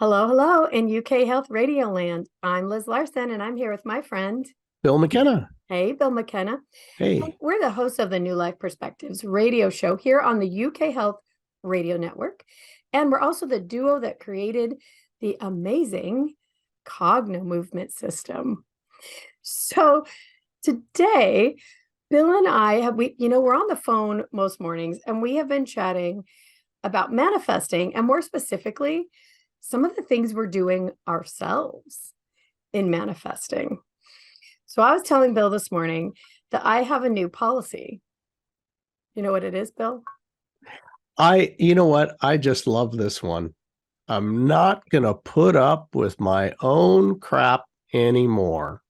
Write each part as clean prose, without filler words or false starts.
Hello, hello, in UK Health Radio Land. I'm Liz Larson, and I'm here with my friend. Bill McKenna. Hey, Bill McKenna. And Hey. we're the hosts of the New Life Perspectives radio show here on the UK Health Radio Network. And we're also the duo that created the amazing Cognomovement system. So today, Bill and I we're on the phone most mornings, and we have been chatting about manifesting, and more specifically, some of the things we're doing ourselves in manifesting. So I was telling Bill this morning that I have a new policy. You know what it is, Bill? You know what? I just love this one. I'm not going to put up with my own crap anymore.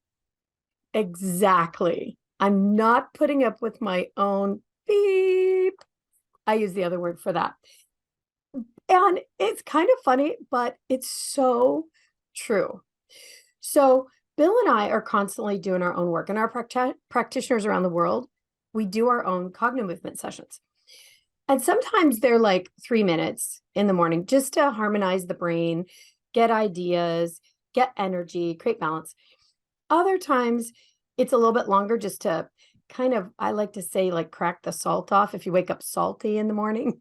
Exactly. I'm not putting up with my own beep. I use the other word for that. And it's kind of funny, but it's so true. So Bill and I are constantly doing our own work, and our practitioners around the world, we do our own Cognomovement sessions. And sometimes they're like 3 minutes in the morning just to harmonize the brain, get ideas, get energy, create balance. Other times it's a little bit longer just to kind of, I like to say, like crack the salt off if you wake up salty in the morning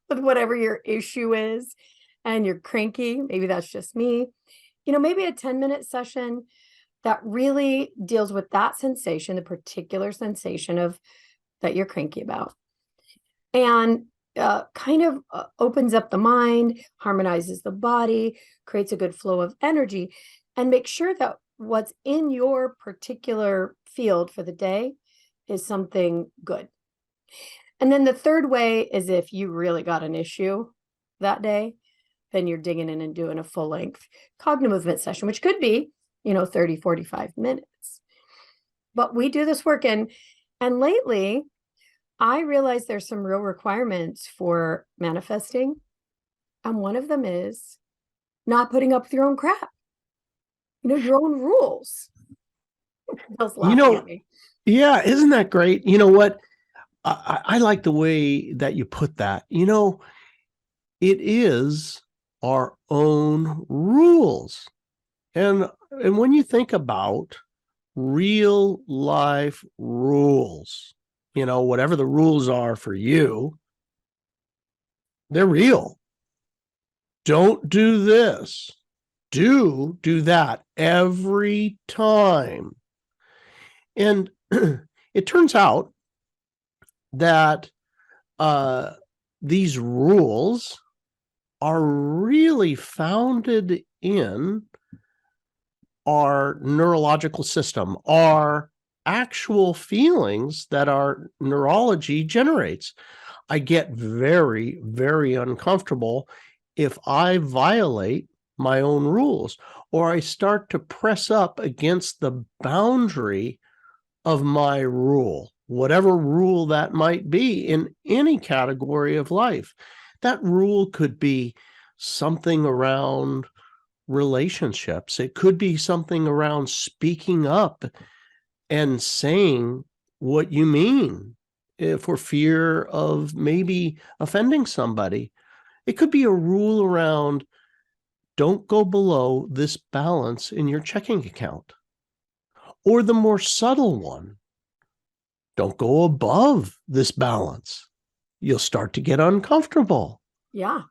with whatever your issue is and you're cranky. Maybe that's just me. Maybe a 10-minute session that really deals with that sensation, the particular sensation of that you're cranky about. And kind of opens up the mind, harmonizes the body, creates a good flow of energy, and make sure that what's in your particular field for the day is something good. And then the third way is if you really got an issue that day, then you're digging in and doing a full length Cognomovement session, which could be, 30, 45 minutes. But we do this work, and lately I realize there's some real requirements for manifesting. And one of them is not putting up with your own crap, your own rules. Bill's laughing at me. Yeah, isn't that great? You know what? I like the way that you put that. It is our own rules. And when you think about real life rules, whatever the rules are for you, they're real. Don't do this. Do that every time. And it turns out that these rules are really founded in our neurological system, our actual feelings that our neurology generates. I get very, very uncomfortable if I violate my own rules, or I start to press up against the boundary of my rule, whatever rule that might be in any category of life. That rule could be something around relationships. It could be something around speaking up and saying what you mean for fear of maybe offending somebody. It could be a rule around don't go below this balance in your checking account. Or the more subtle one, don't go above this balance. You'll start to get uncomfortable. Yeah.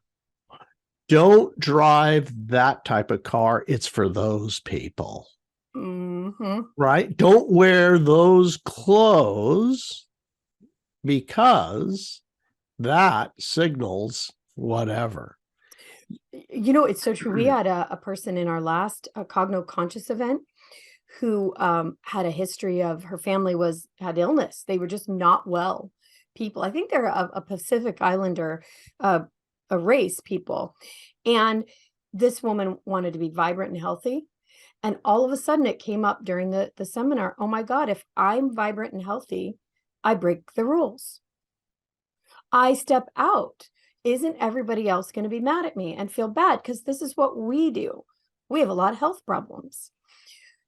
Don't drive that type of car. It's for those people. Mm-hmm. Right? Don't wear those clothes because that signals whatever. It's so true. We had a person in our last Cogno Conscious event who had a history of her family had illness. They were just not well people. I think they're a Pacific Islander, a race people. And this woman wanted to be vibrant and healthy. And all of a sudden it came up during the seminar. Oh my God, if I'm vibrant and healthy, I break the rules. I step out. Isn't everybody else going to be mad at me and feel bad? Because this is what we do. We have a lot of health problems.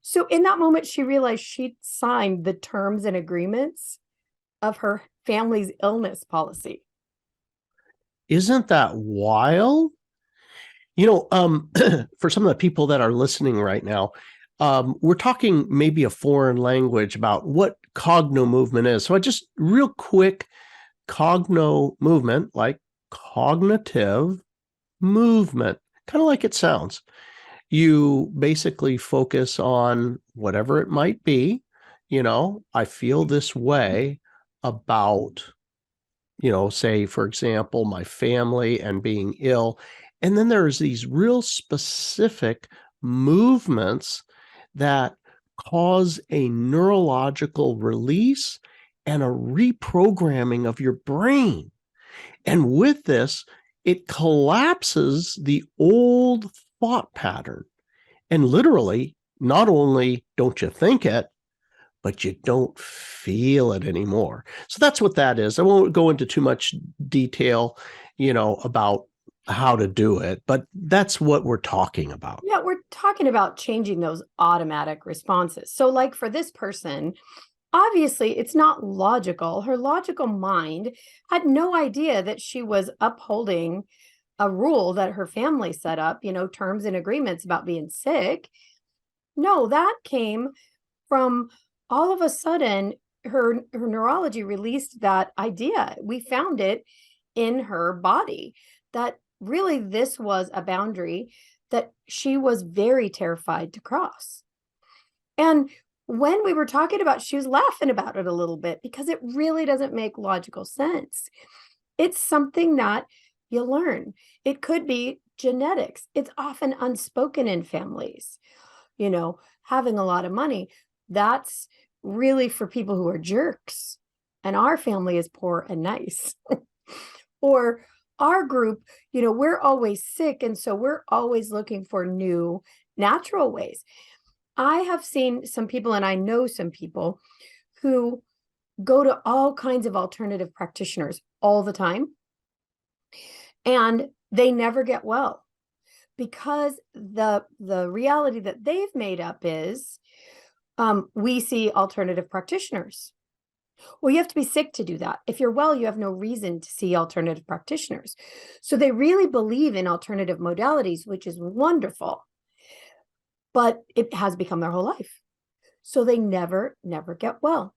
So in that moment, she realized she'd signed the terms and agreements of her family's illness policy. Isn't that wild? For some of the people that are listening right now, we're talking maybe a foreign language about what cogno movement is. So I just real quick, cogno movement, like cognitive movement, kind of like it sounds. You basically focus on whatever it might be. I feel this way about, say, for example, my family and being ill. And then there's these real specific movements that cause a neurological release and a reprogramming of your brain. And with this, it collapses the old thought pattern. And literally, not only don't you think it, but you don't feel it anymore. So that's what that is. I won't go into too much detail, about how to do it, but that's what we're talking about. Yeah, we're talking about changing those automatic responses. So like for this person, obviously it's not logical. Her logical mind had no idea that she was upholding a rule that her family set up, terms and agreements about being sick. No, that came from all of a sudden her neurology released that idea. We found it in her body that really this was a boundary that she was very terrified to cross. And when we were talking about, she was laughing about it a little bit because it really doesn't make logical sense. It's something that you learn. It could be genetics. It's often unspoken in families. Having a lot of money, that's really for people who are jerks. And our family is poor and nice. Or our group, we're always sick. And so we're always looking for new natural ways. I have seen some people, and I know some people who go to all kinds of alternative practitioners all the time, and they never get well because the reality that they've made up is we see alternative practitioners. Well, you have to be sick to do that. If you're well, you have no reason to see alternative practitioners. So they really believe in alternative modalities, which is wonderful, but it has become their whole life. So they never get well.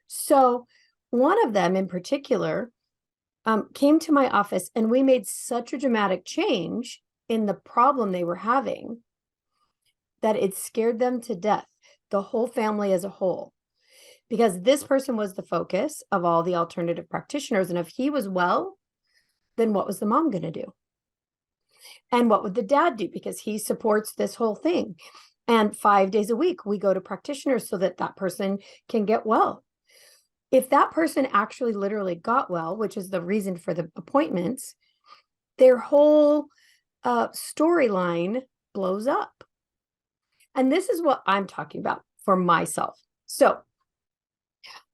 So one of them in particular came to my office, and we made such a dramatic change in the problem they were having that it scared them to death, the whole family as a whole, because this person was the focus of all the alternative practitioners. And if he was well, then what was the mom going to do? And what would the dad do? Because he supports this whole thing. And 5 days a week, we go to practitioners so that that person can get well. If that person actually literally got well, which is the reason for the appointments, their whole storyline blows up. And this is what I'm talking about for myself. So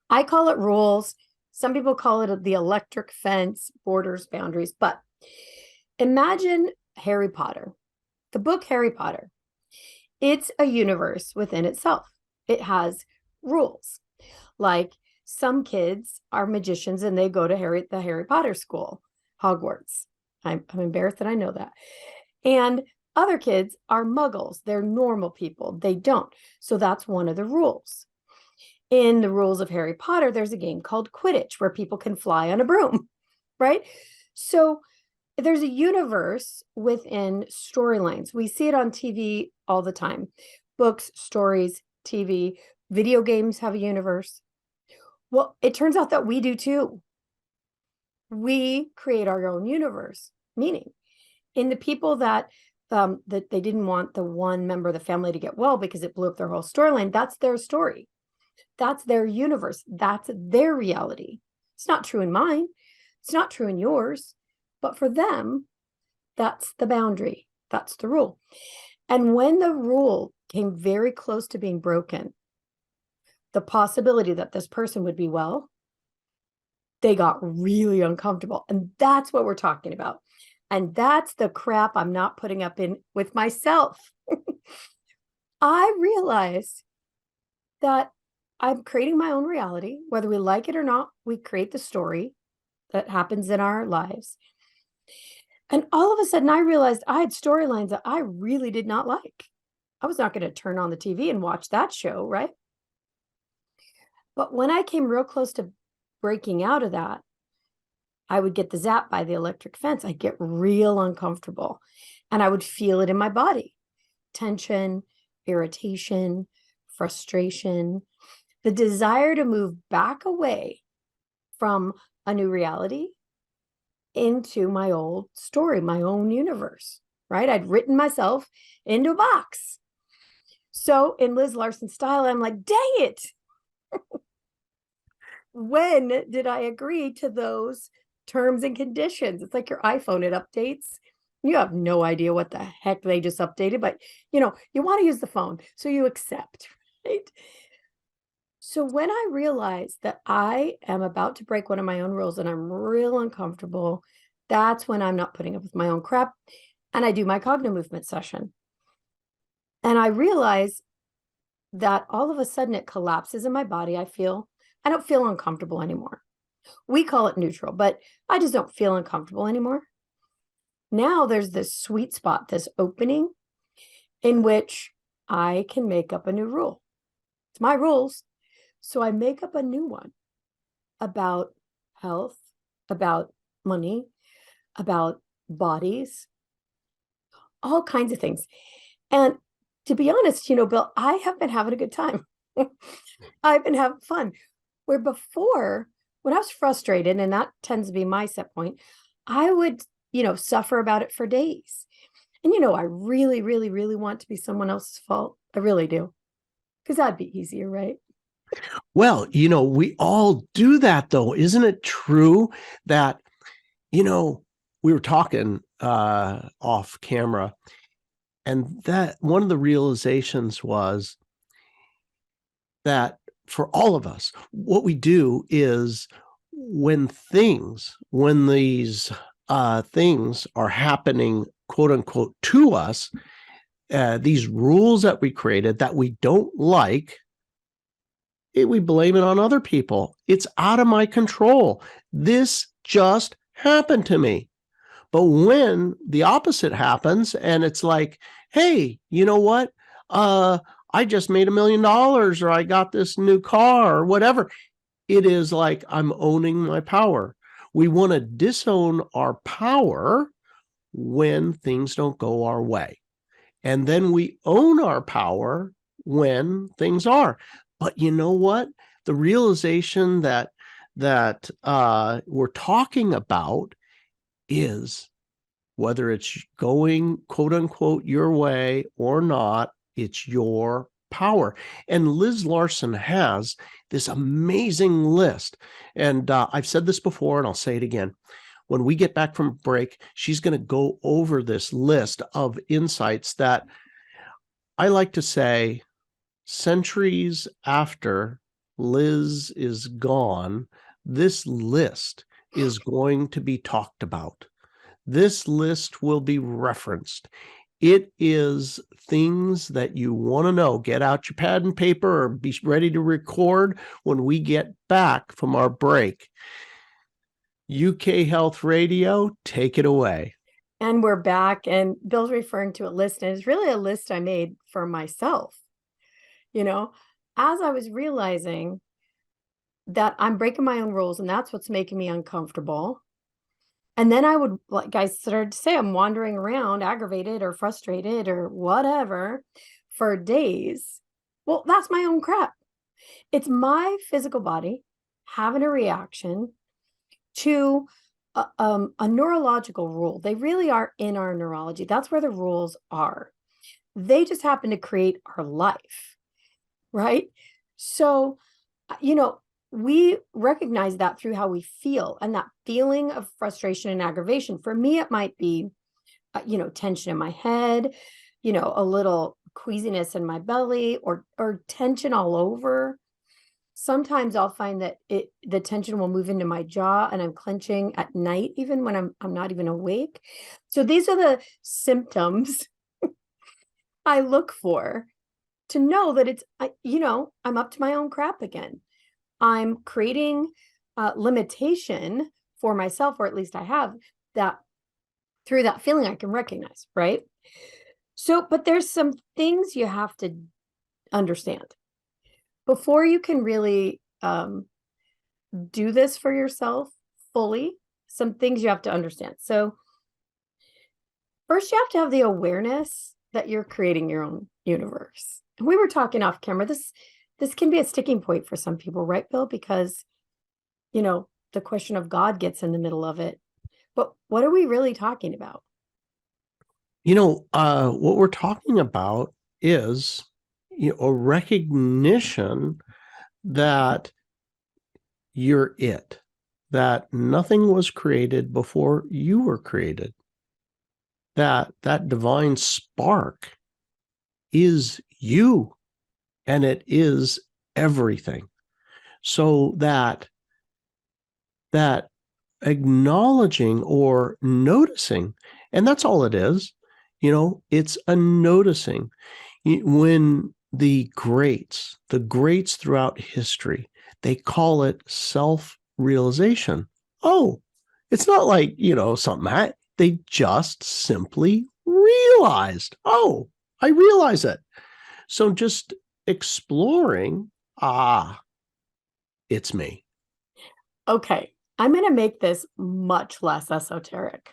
I call it rules. Some people call it the electric fence, borders, boundaries. But imagine Harry Potter, the book Harry Potter. It's a universe within itself. It has rules. Like some kids are magicians and they go to the Harry Potter school, Hogwarts. I'm embarrassed that I know that. And other kids are muggles. They're normal people. They don't. So that's one of the rules. In the rules of Harry Potter, there's a game called Quidditch where people can fly on a broom, right? So there's a universe within storylines. We see it on TV all the time. Books, stories, TV, video games have a universe. Well, it turns out that we do too. We create our own universe, meaning in the people that they didn't want the one member of the family to get well because it blew up their whole storyline. That's their story. That's their universe. That's their reality. It's not true in mine. It's not true in yours. But for them, that's the boundary. That's the rule. And when the rule came very close to being broken, the possibility that this person would be well, they got really uncomfortable. And that's what we're talking about. And that's the crap I'm not putting up in with myself. I realized that I'm creating my own reality, whether we like it or not. We create the story that happens in our lives. And all of a sudden I realized I had storylines that I really did not like. I was not going to turn on the TV and watch that show, right? But when I came real close to breaking out of that, I would get the zap by the electric fence. I'd get real uncomfortable and I would feel it in my body. Tension, irritation, frustration, the desire to move back away from a new reality into my old story, my own universe, right? I'd written myself into a box. So in Liz Larson style, I'm like, dang it. When did I agree to those terms and conditions? It's like your iPhone, it updates. You have no idea what the heck they just updated, but you want to use the phone, so you accept, right? So when I realized that I am about to break one of my own rules and I'm real uncomfortable, that's when I'm not putting up with my own crap. And I do my Cognomovement session. And I realize that all of a sudden it collapses in my body. I don't feel uncomfortable anymore. We call it neutral, but I just don't feel uncomfortable anymore. Now there's this sweet spot, this opening in which I can make up a new rule. It's my rules. So I make up a new one about health, about money, about bodies, all kinds of things. And to be honest, Bill, I have been having a good time. I've been having fun. Where before, when I was frustrated, and that tends to be my set point, I would, suffer about it for days. And, I really, really, really want to be someone else's fault. I really do. Because that'd be easier, right? Well, we all do that though. Isn't it true that, we were talking off camera, and that one of the realizations was that for all of us, what we do is when these things are happening, quote unquote, to us, these rules that we created that we don't like, we blame it on other people. It's out of my control. This just happened to me. But when the opposite happens and it's like, hey, you know what? I just made $1 million, or I got this new car, or whatever. It is like I'm owning my power. We want to disown our power when things don't go our way. And then we own our power when things are. But you know what? The realization that we're talking about is whether it's going, quote unquote, your way or not, it's your power. And Liz Larson has this amazing list. And I've said this before, and I'll say it again. When we get back from break, she's going to go over this list of insights that I like to say, centuries after Liz is gone, this list is going to be talked about. This list will be referenced. It is things that you want to know. Get out your pad and paper, or be ready to record when we get back from our break. UK Health Radio, take it away. And we're back, and Bill's referring to a list, and it's really a list I made for myself. As I was realizing that I'm breaking my own rules and that's what's making me uncomfortable. And then I would, like I started to say, I'm wandering around aggravated or frustrated or whatever for days. Well, that's my own crap. It's my physical body having a reaction to a neurological rule. They really are in our neurology. That's where the rules are. They just happen to create our life, right? So, we recognize that through how we feel, and that feeling of frustration and aggravation. For me, it might be, tension in my head, a little queasiness in my belly, or tension all over. Sometimes I'll find that the tension will move into my jaw, and I'm clenching at night, even when I'm not even awake. So these are the symptoms I look for to know that it's, I'm up to my own crap again. I'm creating limitation for myself, or at least I have, that through that feeling I can recognize, right? So, but there's some things you have to understand before you can really do this for yourself fully. Some things you have to understand. So, first, you have to have the awareness that you're creating your own universe. And we were talking off camera. This can be a sticking point for some people, right, Bill? Because, you know, the question of God gets in the middle of it. But what are we really talking about? What we're talking about is a recognition that you're it, that nothing was created before you were created, that divine spark is you, and it is everything. So that acknowledging or noticing, and that's all it is, it's a noticing. When the greats throughout history, they call it self-realization. Oh, it's not like, something they just simply realized, oh, I realize it. So just exploring, it's me. Okay, I'm going to make this much less esoteric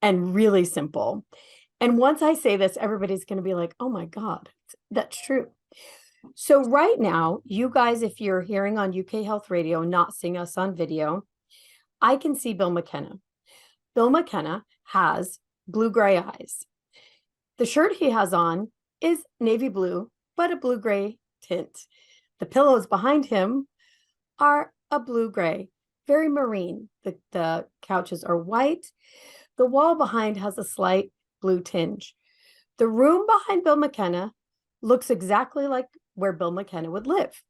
and really simple. And once I say this, everybody's going to be like, oh my God, that's true. So right now, you guys, if you're hearing on UK Health Radio, not seeing us on video, I can see Bill McKenna. Bill McKenna has blue-gray eyes. The shirt he has on is navy blue, but a blue-gray tint. The pillows behind him are a blue-gray, very marine. The couches are white. The wall behind has a slight blue tinge. The room behind Bill McKenna looks exactly like where Bill McKenna would live.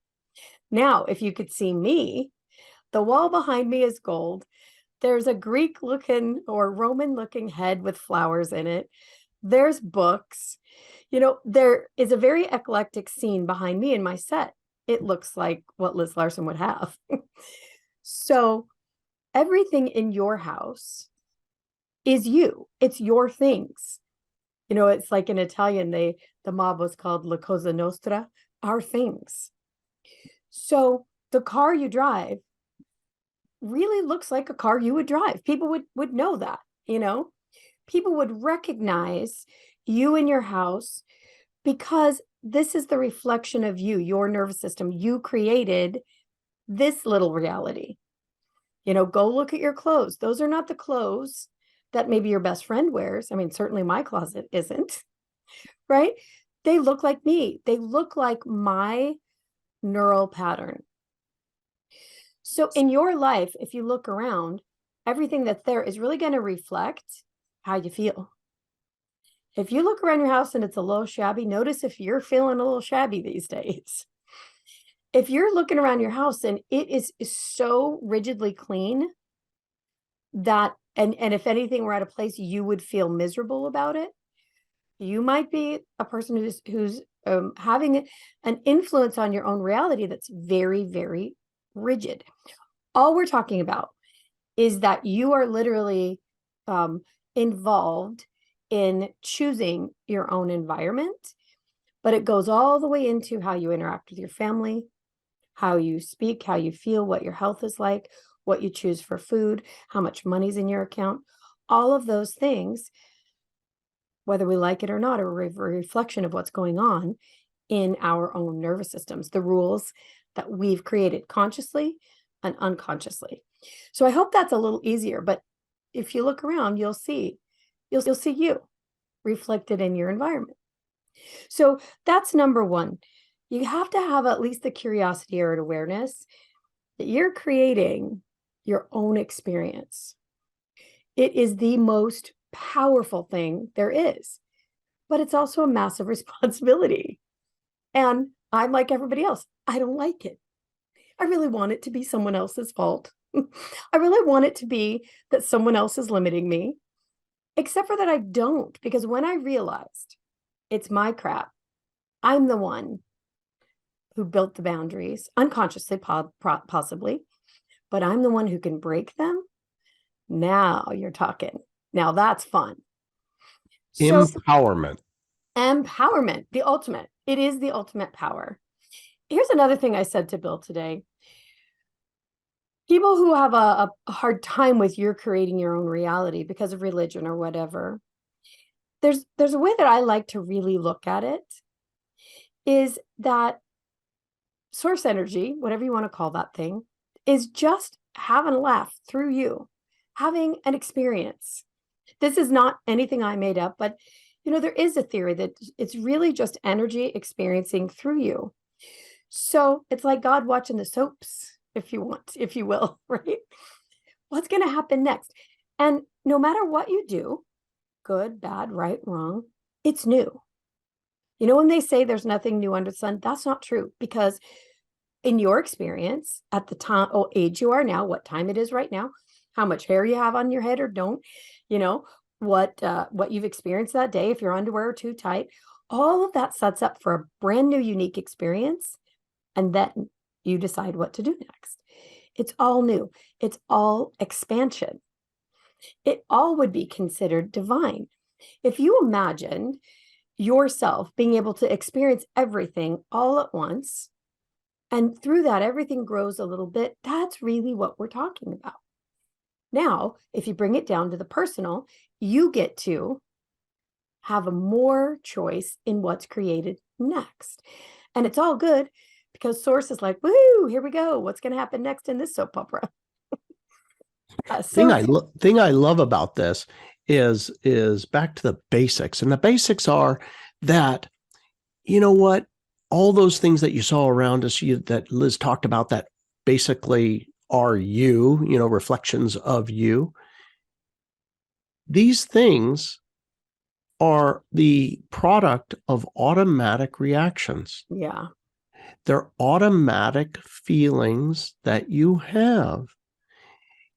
Now, if you could see me, the wall behind me is gold. There's a Greek-looking or Roman-looking head with flowers in it. There's books. There is a very eclectic scene behind me in my set. It looks like what Liz Larson would have. So everything in your house is you. It's your things. It's like in Italian, the mob was called La Cosa Nostra, our things. So the car you drive really looks like a car you would drive. People would know that, people would recognize you in your house because this is the reflection of you, your nervous system. You created this little reality. Go look at your clothes. Those are not the clothes that maybe your best friend wears. I mean, certainly my closet isn't, right? They look like me. They look like my neural pattern. So in your life, if you look around, everything that's there is really going to reflect how you feel. If you look around your house and it's a little shabby, notice if you're feeling a little shabby these days. If you're looking around your house and it is so rigidly clean that, and if anything were at a place you would feel miserable about it, you might be a person who's having an influence on your own reality that's very, very rigid. All we're talking about is that you are literally involved in choosing your own environment, but it goes all the way into how you interact with your family, how you speak, how you feel, what your health is like, what you choose for food, how much money's in your account. All of those things, whether we like it or not, are a reflection of what's going on in our own nervous systems, the rules that we've created consciously and unconsciously. So I hope that's a little easier, but if you look around, you'll see you reflected in your environment. So that's number one. You have to have at least the curiosity or an awareness that you're creating your own experience. It is the most powerful thing there is, but it's also a massive responsibility. And I'm like everybody else. I don't like it. I really want it to be someone else's fault. I really want it to be that someone else is limiting me, except for that I don't, because when I realized it's my crap, I'm the one who built the boundaries, unconsciously possibly, but I'm the one who can break them. Now you're talking. Now that's fun. So Empowerment. empowerment, the ultimate. It is the ultimate power. Here's another thing I said to Bill today. People who have a hard time with you're creating your own reality because of religion or whatever, there's a way that I like to really look at it, is that source energy, whatever you want to call that thing, is just having a laugh through you, having an experience. This is not anything I made up, but there is a theory that it's really just energy experiencing through you. So it's like God watching the soaps, if you want, if you will, right? What's going to happen next? And no matter what you do, good, bad, right, wrong, it's new. When they say there's nothing new under the sun, that's not true, because in your experience at the time, age you are now, what time it is right now, how much hair you have on your head or don't, what you've experienced that day, if your underwear are too tight, all of that sets up for a brand new, unique experience. And then you decide what to do next. It's all new. It's all expansion. It all would be considered divine. If you imagined yourself being able to experience everything all at once, and through that, everything grows a little bit, that's really what we're talking about. Now, if you bring it down to the personal, you get to have a more choice in what's created next. And it's all good, because source is like, woo, here we go. What's going to happen next in this soap opera? Thing I love about this is back to the basics. And the basics are that, all those things that you saw around us, that Liz talked about, that basically are you, reflections of you. These things are the product of automatic reactions. Yeah. They're automatic feelings that you have.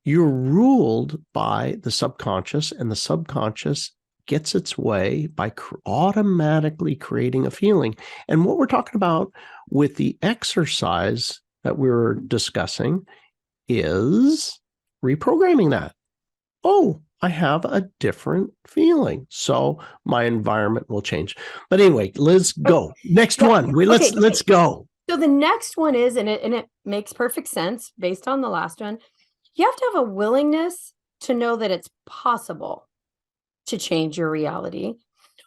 You're ruled by the subconscious, and the subconscious gets its way by automatically creating a feeling. And what we're talking about with the exercise that we were discussing is reprogramming that. Oh, I have a different feeling, so my environment will change. But anyway, Liz, go. Next one. Let's go. So the next one is, and it makes perfect sense based on the last one, you have to have a willingness to know that it's possible to change your reality,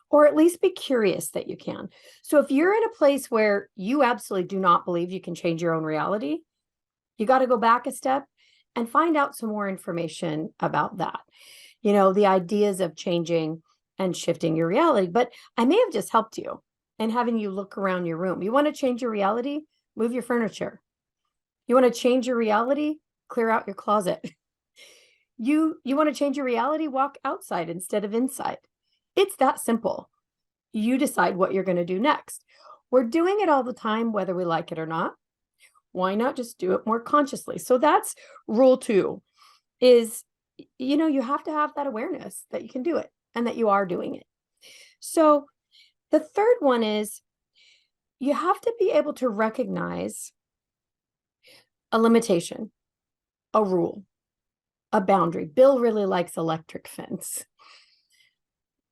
or at least be curious that you can. So if you're in a place where you absolutely do not believe you can change your own reality, you got to go back a step and find out some more information about that. The ideas of changing and shifting your reality. But I may have just helped you and having you look around your room. You want to change your reality? Move your furniture. You want to change your reality? Clear out your closet. You want to change your reality? Walk outside instead of inside. It's that simple. You decide what you're going to do next. We're doing it all the time, whether we like it or not. Why not just do it more consciously? So that's rule 2 is, you have to have that awareness that you can do it and that you are doing it. So the third one is, you have to be able to recognize a limitation, a rule, a boundary. Bill really likes electric fence.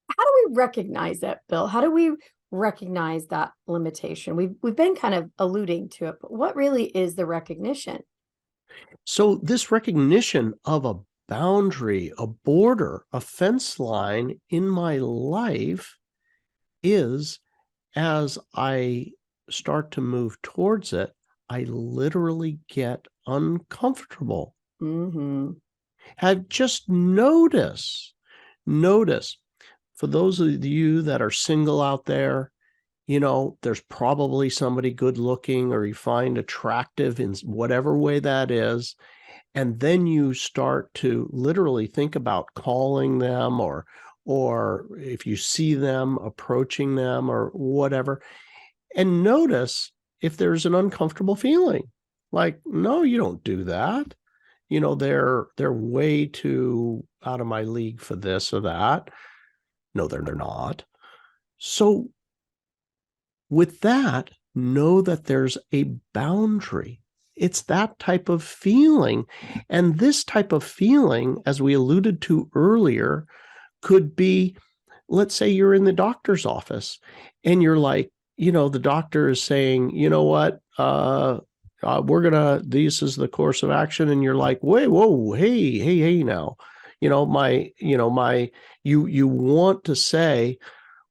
How do we recognize that, Bill? How do we recognize that limitation? We've been kind of alluding to it, but what really is the recognition? So this recognition of a boundary, a border, a fence line in my life is, as I start to move towards it, I literally get uncomfortable. Mm-hmm. Have just notice, for those of you that are single out there, there's probably somebody good looking or you find attractive in whatever way that is. And then you start to literally think about calling them, or if you see them, approaching them or whatever, and notice if there's an uncomfortable feeling. Like, no, you don't do that. They're way too out of my league for this or that. No, they're not. So with that, know that there's a boundary. It's that type of feeling. And this type of feeling, as we alluded to earlier, could be, let's say you're in the doctor's office and you're like, the doctor is saying, you know what, this is the course of action. And you're like, wait, whoa, hey, now, you want to say,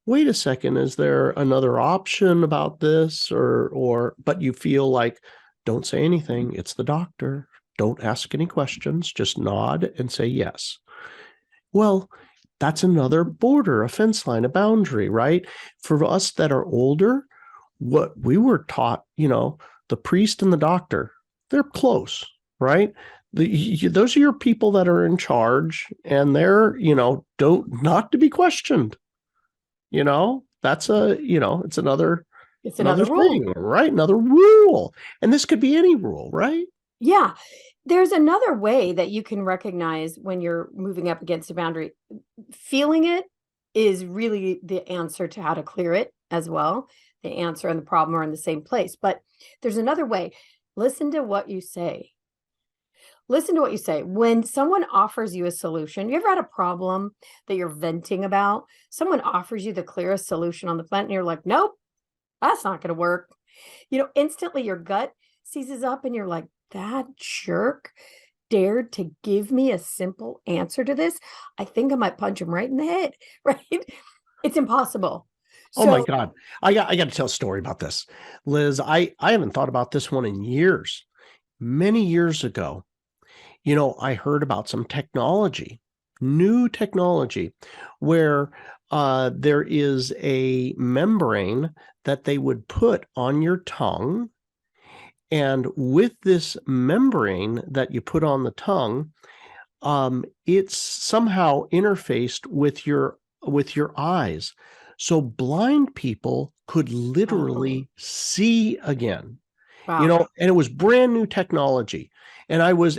wait a second, is there another option about this? But you feel like, don't say anything. It's the doctor. Don't ask any questions. Just nod and say yes. Well, that's another border, a fence line, a boundary, right? For us that are older, what we were taught, the priest and the doctor, they're close, right? Those are your people that are in charge, and they're, not to be questioned. That's it's another rule. thing, right? Another rule. And this could be any rule, right? Yeah. There's another way that you can recognize when you're moving up against a boundary. Feeling it is really the answer to how to clear it as well. The answer and the problem are in the same place. But there's another way. Listen to what you say. Listen to what you say. When someone offers you a solution, you ever had a problem that you're venting about? Someone offers you the clearest solution on the planet, and you're like, nope, that's not going to work. Instantly your gut seizes up and you're like, that jerk dared to give me a simple answer to this. I think I might punch him right in the head, right? It's impossible. Oh my God. I got to tell a story about this. Liz, I haven't thought about this one in years. Many years ago, I heard about some technology, new technology, where there is a membrane that they would put on your tongue. And with this membrane that you put on the tongue, it's somehow interfaced with your eyes. So blind people could literally see again. Wow. And it was brand new technology. And I was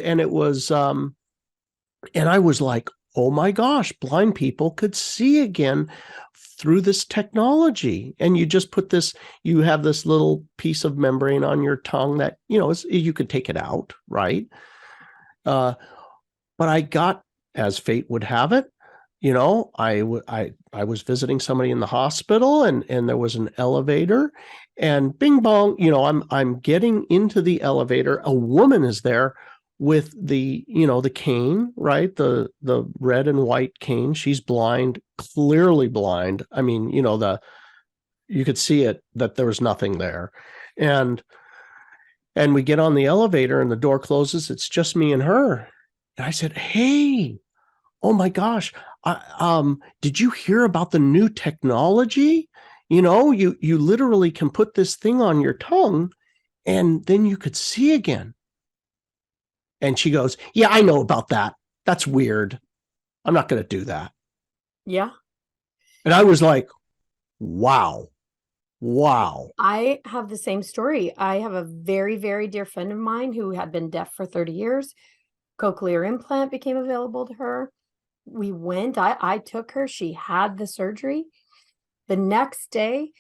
like, oh my gosh, blind people could see again through this technology. And you just you have this little piece of membrane on your tongue that, you could take it out, right? But I got, as fate would have it, I was visiting somebody in the hospital, and there was an elevator, and bing bong, I'm getting into the elevator. A woman is there with the cane, right? The red and white cane. She's blind, clearly blind. I mean, you could see it, that there was nothing there. And we get on the elevator and the door closes. It's just me and her. And I said, hey, oh my gosh, did you hear about the new technology? You literally can put this thing on your tongue and then you could see again. And she goes, yeah, I know about that. That's weird. I'm not going to do that. Yeah. And I was like, wow. I have the same story. I have a very, very dear friend of mine who had been deaf for 30 years. Cochlear implant became available to her. We went, I took her, she had the surgery. The next day,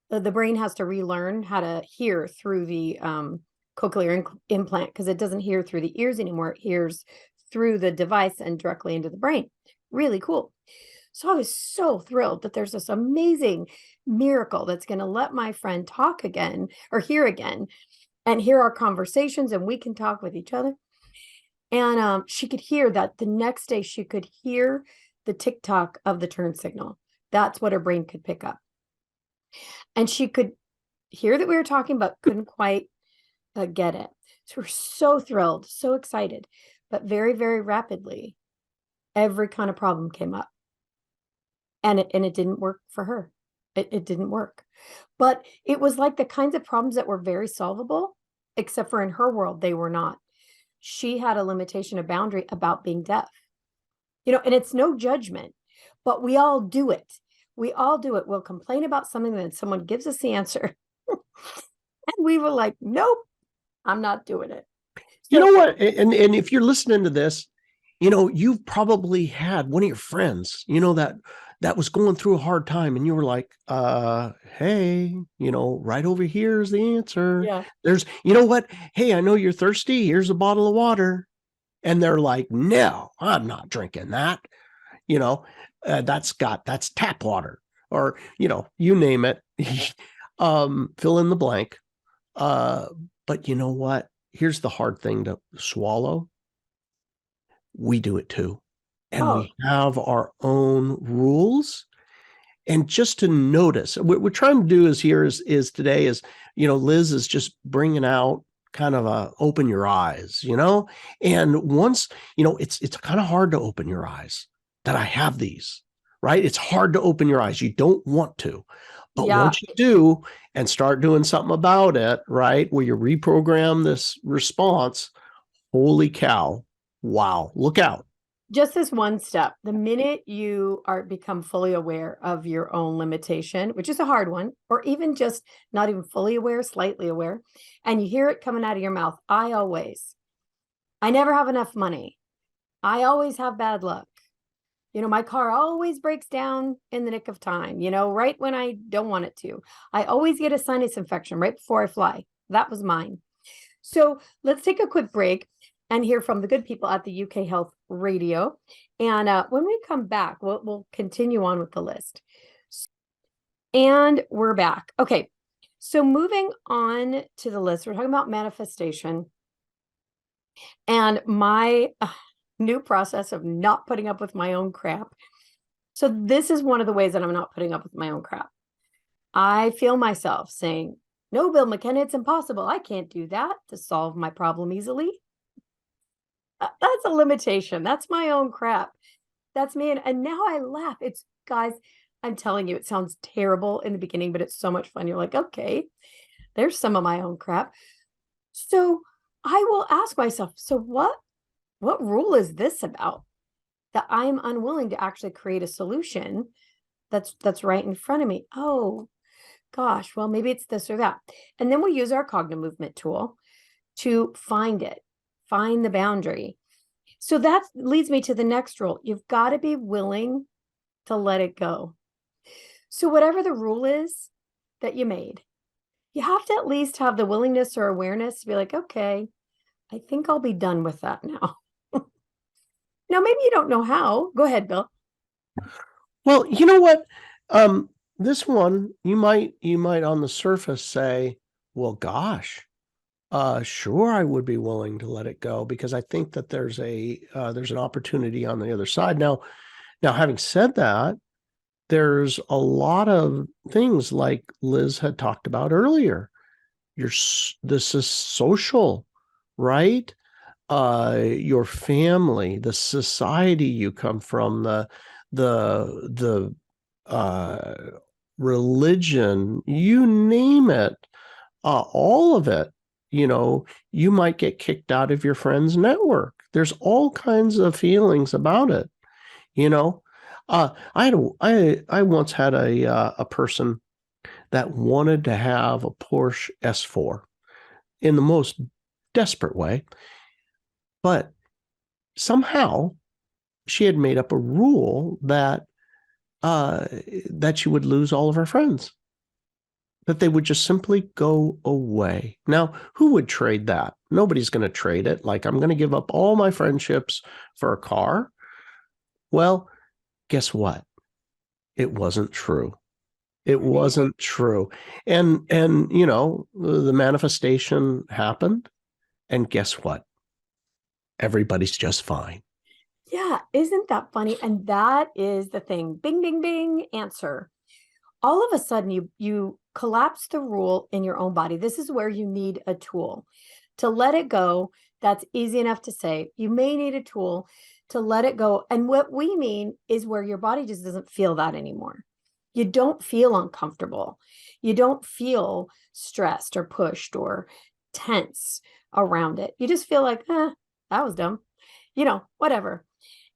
the brain has to relearn how to hear through the cochlear implant, because it doesn't hear through the ears anymore. It hears through the device and directly into the brain. Really cool. So I was so thrilled that there's this amazing miracle that's going to let my friend talk again, or hear again, and hear our conversations, and we can talk with each other. And she could hear that the next day. She could hear the tick-tock of the turn signal. That's what her brain could pick up. And she could hear that we were talking, but couldn't quite get it. So we're so thrilled, so excited. But very, very rapidly, every kind of problem came up. And it didn't work for her. It didn't work. But it was like the kinds of problems that were very solvable, except for in her world, they were not. She had a limitation, a boundary about being deaf. And it's no judgment, but we all do it. We all do it. We'll complain about something, then someone gives us the answer. And we were like, nope, I'm not doing it. So, you know what? And if you're listening to this, you've probably had one of your friends, that was going through a hard time, and you were like, hey, right over here is the answer. Yeah. There's, what? Hey, I know you're thirsty. Here's a bottle of water. And they're like, no, I'm not drinking that. that's tap water, or, you name it. Fill in the blank. But you know what? Here's the hard thing to swallow. We do it too. And Oh, we have our own rules. And just to notice, what we're trying to do is today is, Liz is just bringing out kind of a open your eyes, and once, it's kind of hard to open your eyes that I have these, right? It's hard to open your eyes. You don't want to, but yeah. once you do and start doing something about it, right, where you reprogram this response, holy cow, wow, look out. Just this one step. The minute you are become fully aware of your own limitation, which is a hard one, or even just not even fully aware, slightly aware, and you hear it coming out of your mouth, I never have enough money. I always have bad luck. My car always breaks down in the nick of time, right when I don't want it to. I always get a sinus infection right before I fly. That was mine. So let's take a quick break and hear from the good people at the UK Health Radio. And when we come back, we'll continue on with the list. And we're back. Okay. So moving on to the list, we're talking about manifestation and my new process of not putting up with my own crap. So this is one of the ways that I'm not putting up with my own crap. I feel myself saying, no, Bill McKenna, it's impossible. I can't do that to solve my problem easily. That's a limitation. That's my own crap. That's me. And now I laugh. Guys, I'm telling you, it sounds terrible in the beginning, but it's so much fun. You're like, okay, there's some of my own crap. So I will ask myself, so what rule is this about that I'm unwilling to actually create a solution that's right in front of me? Oh, gosh, well, maybe it's this or that. And then we use our Cognomovement tool to find the boundary. So that leads me to the next rule. You've got to be willing to let it go. So whatever the rule is that you made, you have to at least have the willingness or awareness to be like, okay, I think I'll be done with that now. Now, maybe you don't know how. Go ahead, Bill. Well, you know what? This one, you might on the surface say, well, gosh, sure, I would be willing to let it go, because I think that there's an opportunity on the other side. Now, having said that, there's a lot of things like Liz had talked about earlier. This is social, right? Your family, the society you come from, the religion, you name it, all of it. You might get kicked out of your friend's network. There's all kinds of feelings about it. I once had a person that wanted to have a Porsche S4 in the most desperate way, but somehow she had made up a rule that she would lose all of her friends, that they would just simply go away. Now, who would trade that? Nobody's going to trade it. Like, I'm going to give up all my friendships for a car. Well, guess what? It wasn't true. It wasn't true. And the manifestation happened. And guess what? Everybody's just fine. Yeah, isn't that funny? And that is the thing. Bing, bing, bing, answer. All of a sudden, you collapse the rule in your own body. This is where you need a tool to let it go. That's easy enough to say. You may need a tool to let it go. And what we mean is where your body just doesn't feel that anymore. You don't feel uncomfortable. You don't feel stressed or pushed or tense around it. You just feel like, that was dumb, whatever.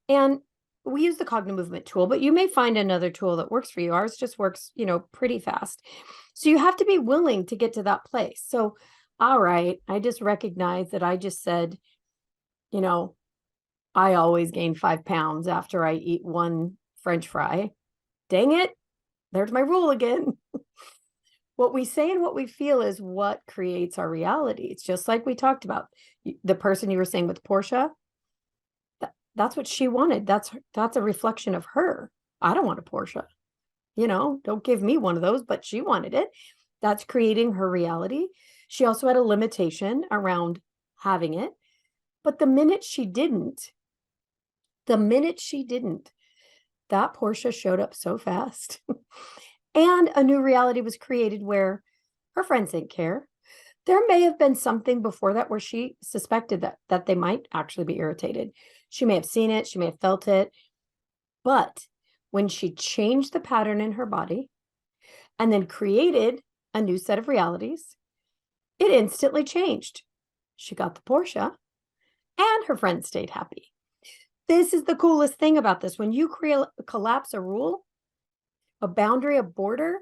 And we use the Cognomovement tool, but you may find another tool that works for you. Ours just works, pretty fast. So you have to be willing to get to that place. So, all right, I just recognize that I just said, I always gain 5 pounds after I eat one French fry. Dang it. There's my rule again. What we say and what we feel is what creates our reality. It's just like we talked about the person you were saying with Portia. That's what she wanted. That's a reflection of her. I don't want a Porsche. Don't give me one of those, but she wanted it. That's creating her reality. She also had a limitation around having it. But the minute she didn't, that Porsche showed up so fast. And a new reality was created where her friends didn't care. There may have been something before that where she suspected that they might actually be irritated. She may have seen it, she may have felt it. But when she changed the pattern in her body and then created a new set of realities, it instantly changed. She got the Porsche and her friends stayed happy. This is the coolest thing about this. When you collapse a rule, a boundary, a border,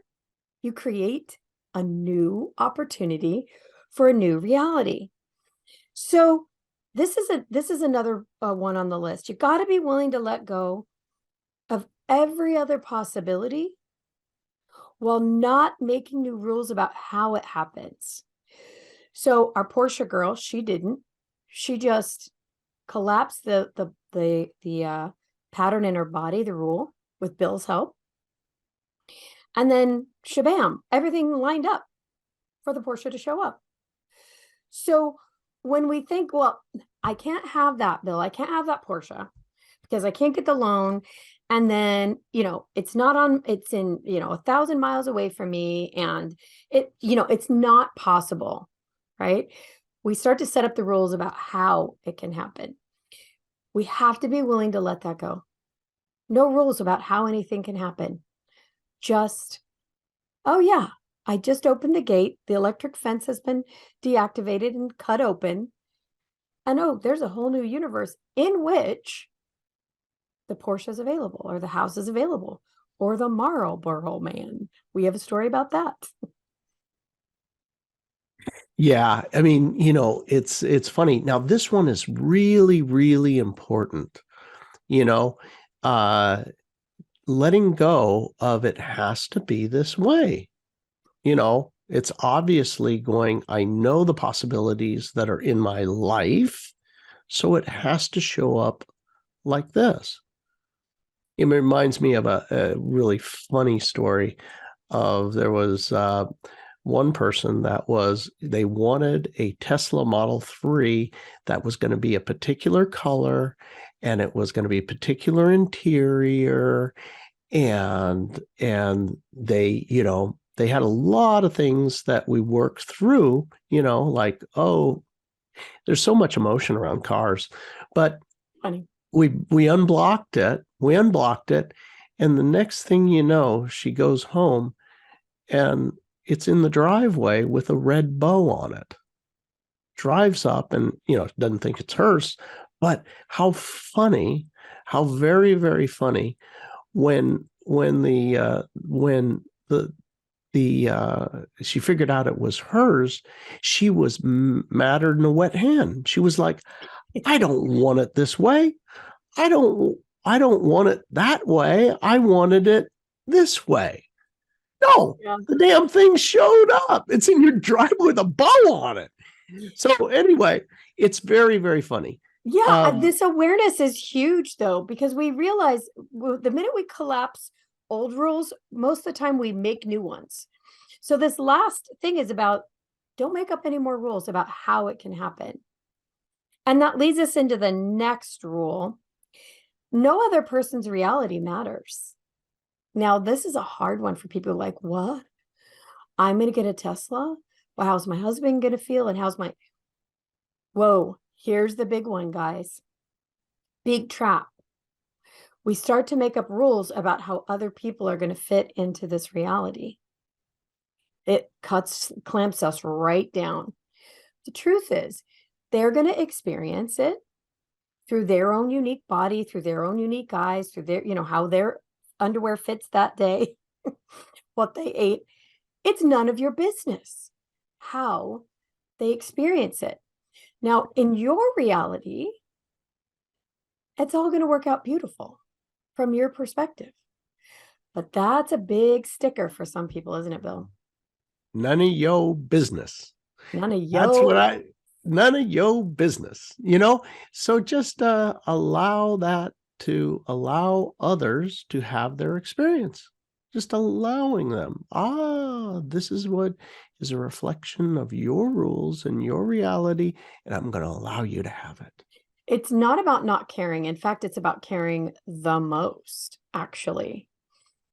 you create a new opportunity for a new reality. So this is another one on the list. You got to be willing to let go of every other possibility while not making new rules about how it happens. So our Portia girl, she didn't. She just collapsed the pattern in her body, the rule, with Bill's help. And then shabam, everything lined up for the Porsche to show up. So when we think, well, I can't have that, Bill, I can't have that Porsche because I can't get the loan. And then, it's in 1,000 miles away from me. And it's not possible, right? We start to set up the rules about how it can happen. We have to be willing to let that go. No rules about how anything can happen. Just, oh yeah, I just opened the gate. The electric fence has been deactivated and cut open. And oh, there's a whole new universe in which the Porsche is available, or the house is available, or the Marlboro Man. We have a story about that. Yeah, I mean, it's funny. Now, this one is really, really important. Letting go of it has to be this way. It's obviously going, I know the possibilities that are in my life, so it has to show up like this. It reminds me of a really funny story of there was one person they wanted a Tesla Model 3 that was going to be a particular color and it was going to be a particular interior. And they, they had a lot of things that we worked through, like, oh, there's so much emotion around cars, but Funny. We unblocked it. And the next thing you know, she goes home and it's in the driveway with a red bow on it. Drives up and, doesn't think it's hers. But how funny, how very, very funny when she figured out it was hers, she was madder than a wet hen. She was like, I don't want it this way. I don't want it that way. I wanted it this way. No, yeah. The damn thing showed up. It's in your driveway with a bow on it. So anyway, it's very, very funny. Yeah, this awareness is huge, though, because we realize the minute we collapse old rules, most of the time we make new ones. So this last thing is about, don't make up any more rules about how it can happen. And that leads us into the next rule. No other person's reality matters. Now, this is a hard one for people like, what? I'm going to get a Tesla? Well, how's my husband going to feel? And whoa, here's the big one, guys. Big trap. We start to make up rules about how other people are going to fit into this reality. It clamps us right down. The truth is, they're going to experience it through their own unique body, through their own unique eyes, through their, how their underwear fits that day, what they ate. It's none of your business how they experience it. Now, in your reality, it's all going to work out beautiful from your perspective. But that's a big sticker for some people, isn't it, Bill? None of your business. None of your That's what none of your business, you know? So just allow others to have their experience. Just allowing them. This is what is a reflection of your rules and your reality, and I'm going to allow you to have it. It's not about not caring. In fact, it's about caring the most, actually.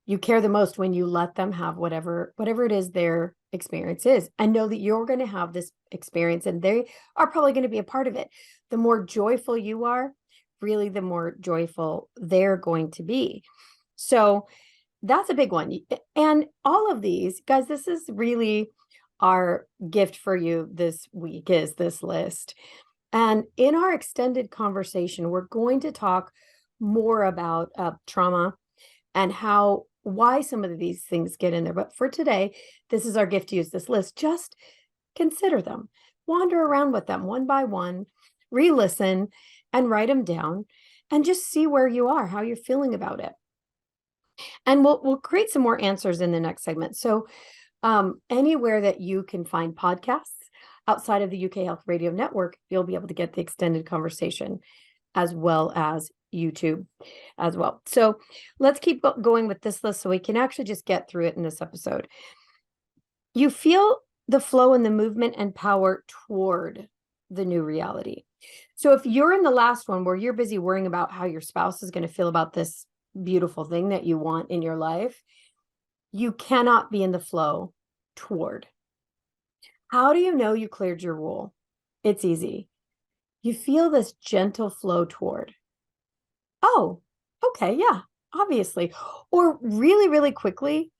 You care the most when you let them have whatever it is their experience is, and know that you're going to have this experience and they are probably going to be a part of it. The more joyful you are, really, the more joyful they're going to be. So that's a big one. And all of these, guys, this is really our gift for you this week, is this list. And in our extended conversation, we're going to talk more about trauma and why some of these things get in there. But for today, this is our gift to use this list. Just consider them, wander around with them one by one, re-listen and write them down, and just see where you are, how you're feeling about it. And we'll create some more answers in the next segment. So anywhere that you can find podcasts outside of the UK Health Radio Network, you'll be able to get the extended conversation, as well as YouTube as well. So let's keep going with this list so we can actually just get through it in this episode. You feel the flow and the movement and power toward the new reality. So if you're in the last one where you're busy worrying about how your spouse is going to feel about this beautiful thing that you want in your life, you cannot be in the flow toward. How do you know you cleared your rule? It's easy. You feel this gentle flow toward. Oh, okay, yeah, obviously. Or really, really quickly,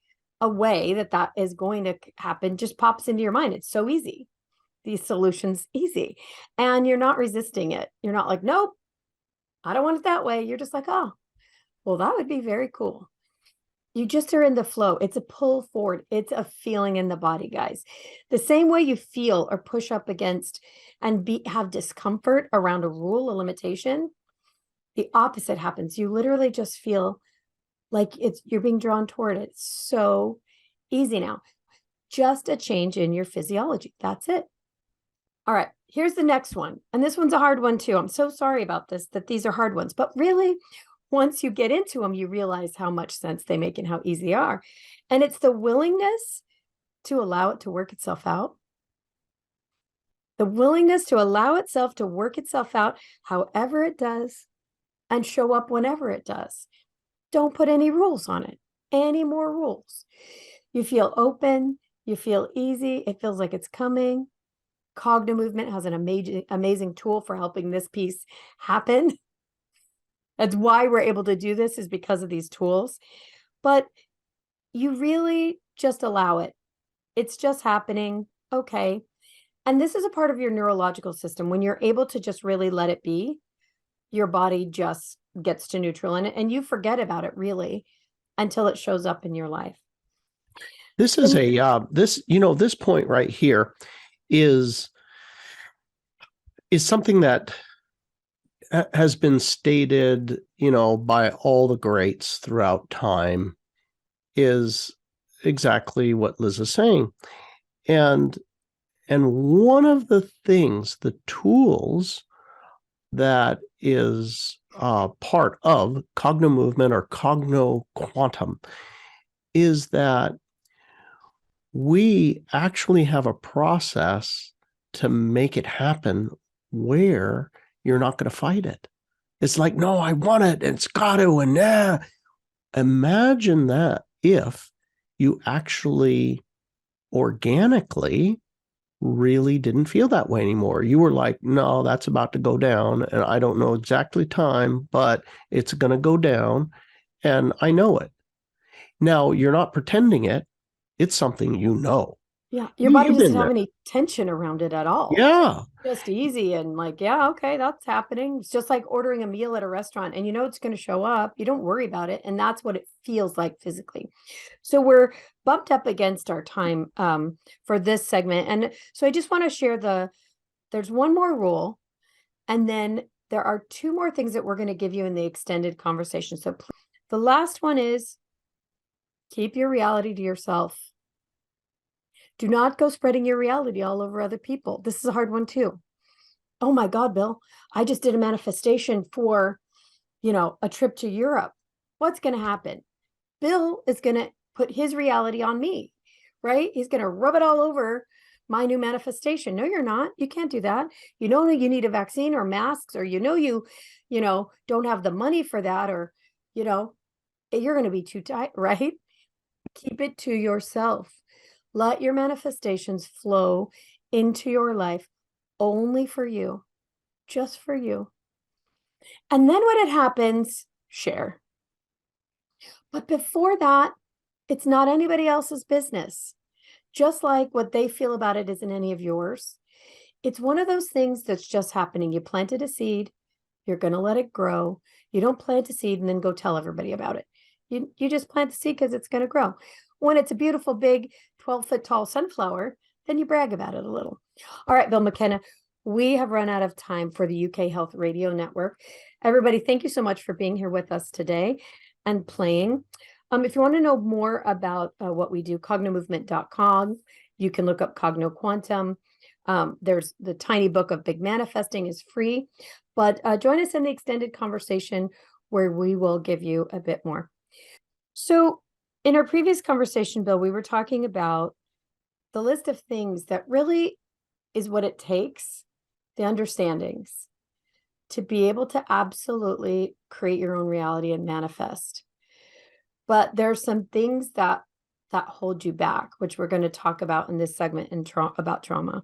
a way that is going to happen just pops into your mind. It's so easy. These solutions easy. And you're not resisting it. You're not like, nope, I don't want it that way. You're just like, oh, well, that would be very cool. You just are in the flow. It's a pull forward. It's a feeling in the body, guys. The same way you feel or push up against and have discomfort around a rule, a limitation, the opposite happens. You literally just feel like you're being drawn toward it. It's so easy now. Just a change in your physiology. That's it. All right, here's the next one. And this one's a hard one too. I'm so sorry about this, that these are hard ones, but really, once you get into them, you realize how much sense they make and how easy they are. And it's the willingness to allow it to work itself out. The willingness to allow itself to work itself out however it does and show up whenever it does. Don't put any rules on it, any more rules. You feel open, you feel easy, it feels like it's coming. Cognomovement has an amazing tool for helping this piece happen. That's why we're able to do this, is because of these tools. But you really just allow it. It's just happening. Okay. And this is a part of your neurological system. When you're able to just really let it be, your body just gets to neutral in it, and you forget about it really until it shows up in your life. This is this point right here is something that has been stated, by all the greats throughout time, is exactly what Liz is saying. And one of the things, the tools that is part of Cognomovement or Cogno is that we actually have a process to make it happen where you're not going to fight it. It's like, no, I want it, and it's got to, and nah. Imagine that if you actually organically really didn't feel that way anymore. You were like, no, that's about to go down, and I don't know exactly time, but it's going to go down, and I know it. Now, you're not pretending it. It's something you know. Yeah, your body doesn't have any tension around it at all. Yeah. Just easy and like, yeah, okay, that's happening. It's just like ordering a meal at a restaurant, and it's going to show up. You don't worry about it, and that's what it feels like physically. So we're bumped up against our time for this segment. And so I just want to share there's one more rule, and then there are two more things that we're going to give you in the extended conversation. So the last one is keep your reality to yourself. Do not go spreading your reality all over other people. This is a hard one too. Oh my God, Bill, I just did a manifestation for, a trip to Europe. What's going to happen? Bill is going to put his reality on me, right? He's going to rub it all over my new manifestation. No, you're not. You can't do that. You know you need a vaccine or masks, or don't have the money for that, or you're going to be too tight, right? Keep it to yourself. Let your manifestations flow into your life only for you, just for you. And then when it happens, share. But before that, it's not anybody else's business. Just like what they feel about it isn't any of yours. It's one of those things that's just happening. You planted a seed, you're going to let it grow. You don't plant a seed and then go tell everybody about it. You just plant the seed because it's going to grow. When it's a beautiful, big 12-foot tall sunflower, then you brag about it a little. All right, Bill McKenna, we have run out of time for the UK Health Radio Network. Everybody, thank you so much for being here with us today and playing. If you want to know more about what we do, cognomovement.com, you can look up Cogno Quantum. There's the tiny book of Big Manifesting is free, but join us in the extended conversation where we will give you a bit more. So in our previous conversation, Bill, we were talking about the list of things that really is what it takes, the understandings, to be able to absolutely create your own reality and manifest. But there's some things that hold you back, which we're going to talk about in this segment about trauma.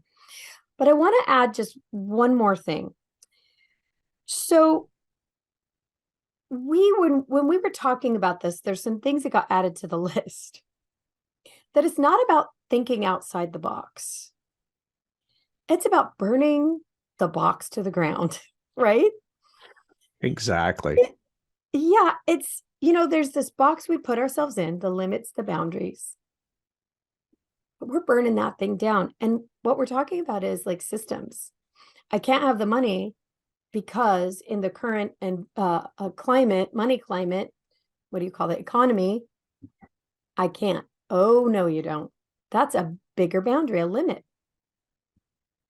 But I want to add just one more thing. So when we were talking about this, there's some things that got added to the list. That it's not about thinking outside the box. It's about burning the box to the ground, right? Exactly. It's, there's this box we put ourselves in, the limits, the boundaries. But we're burning that thing down. And what we're talking about is like systems. I can't have the money because in the current and money climate, what do you call it, economy, I can't. Oh, no, you don't. That's a bigger boundary, a limit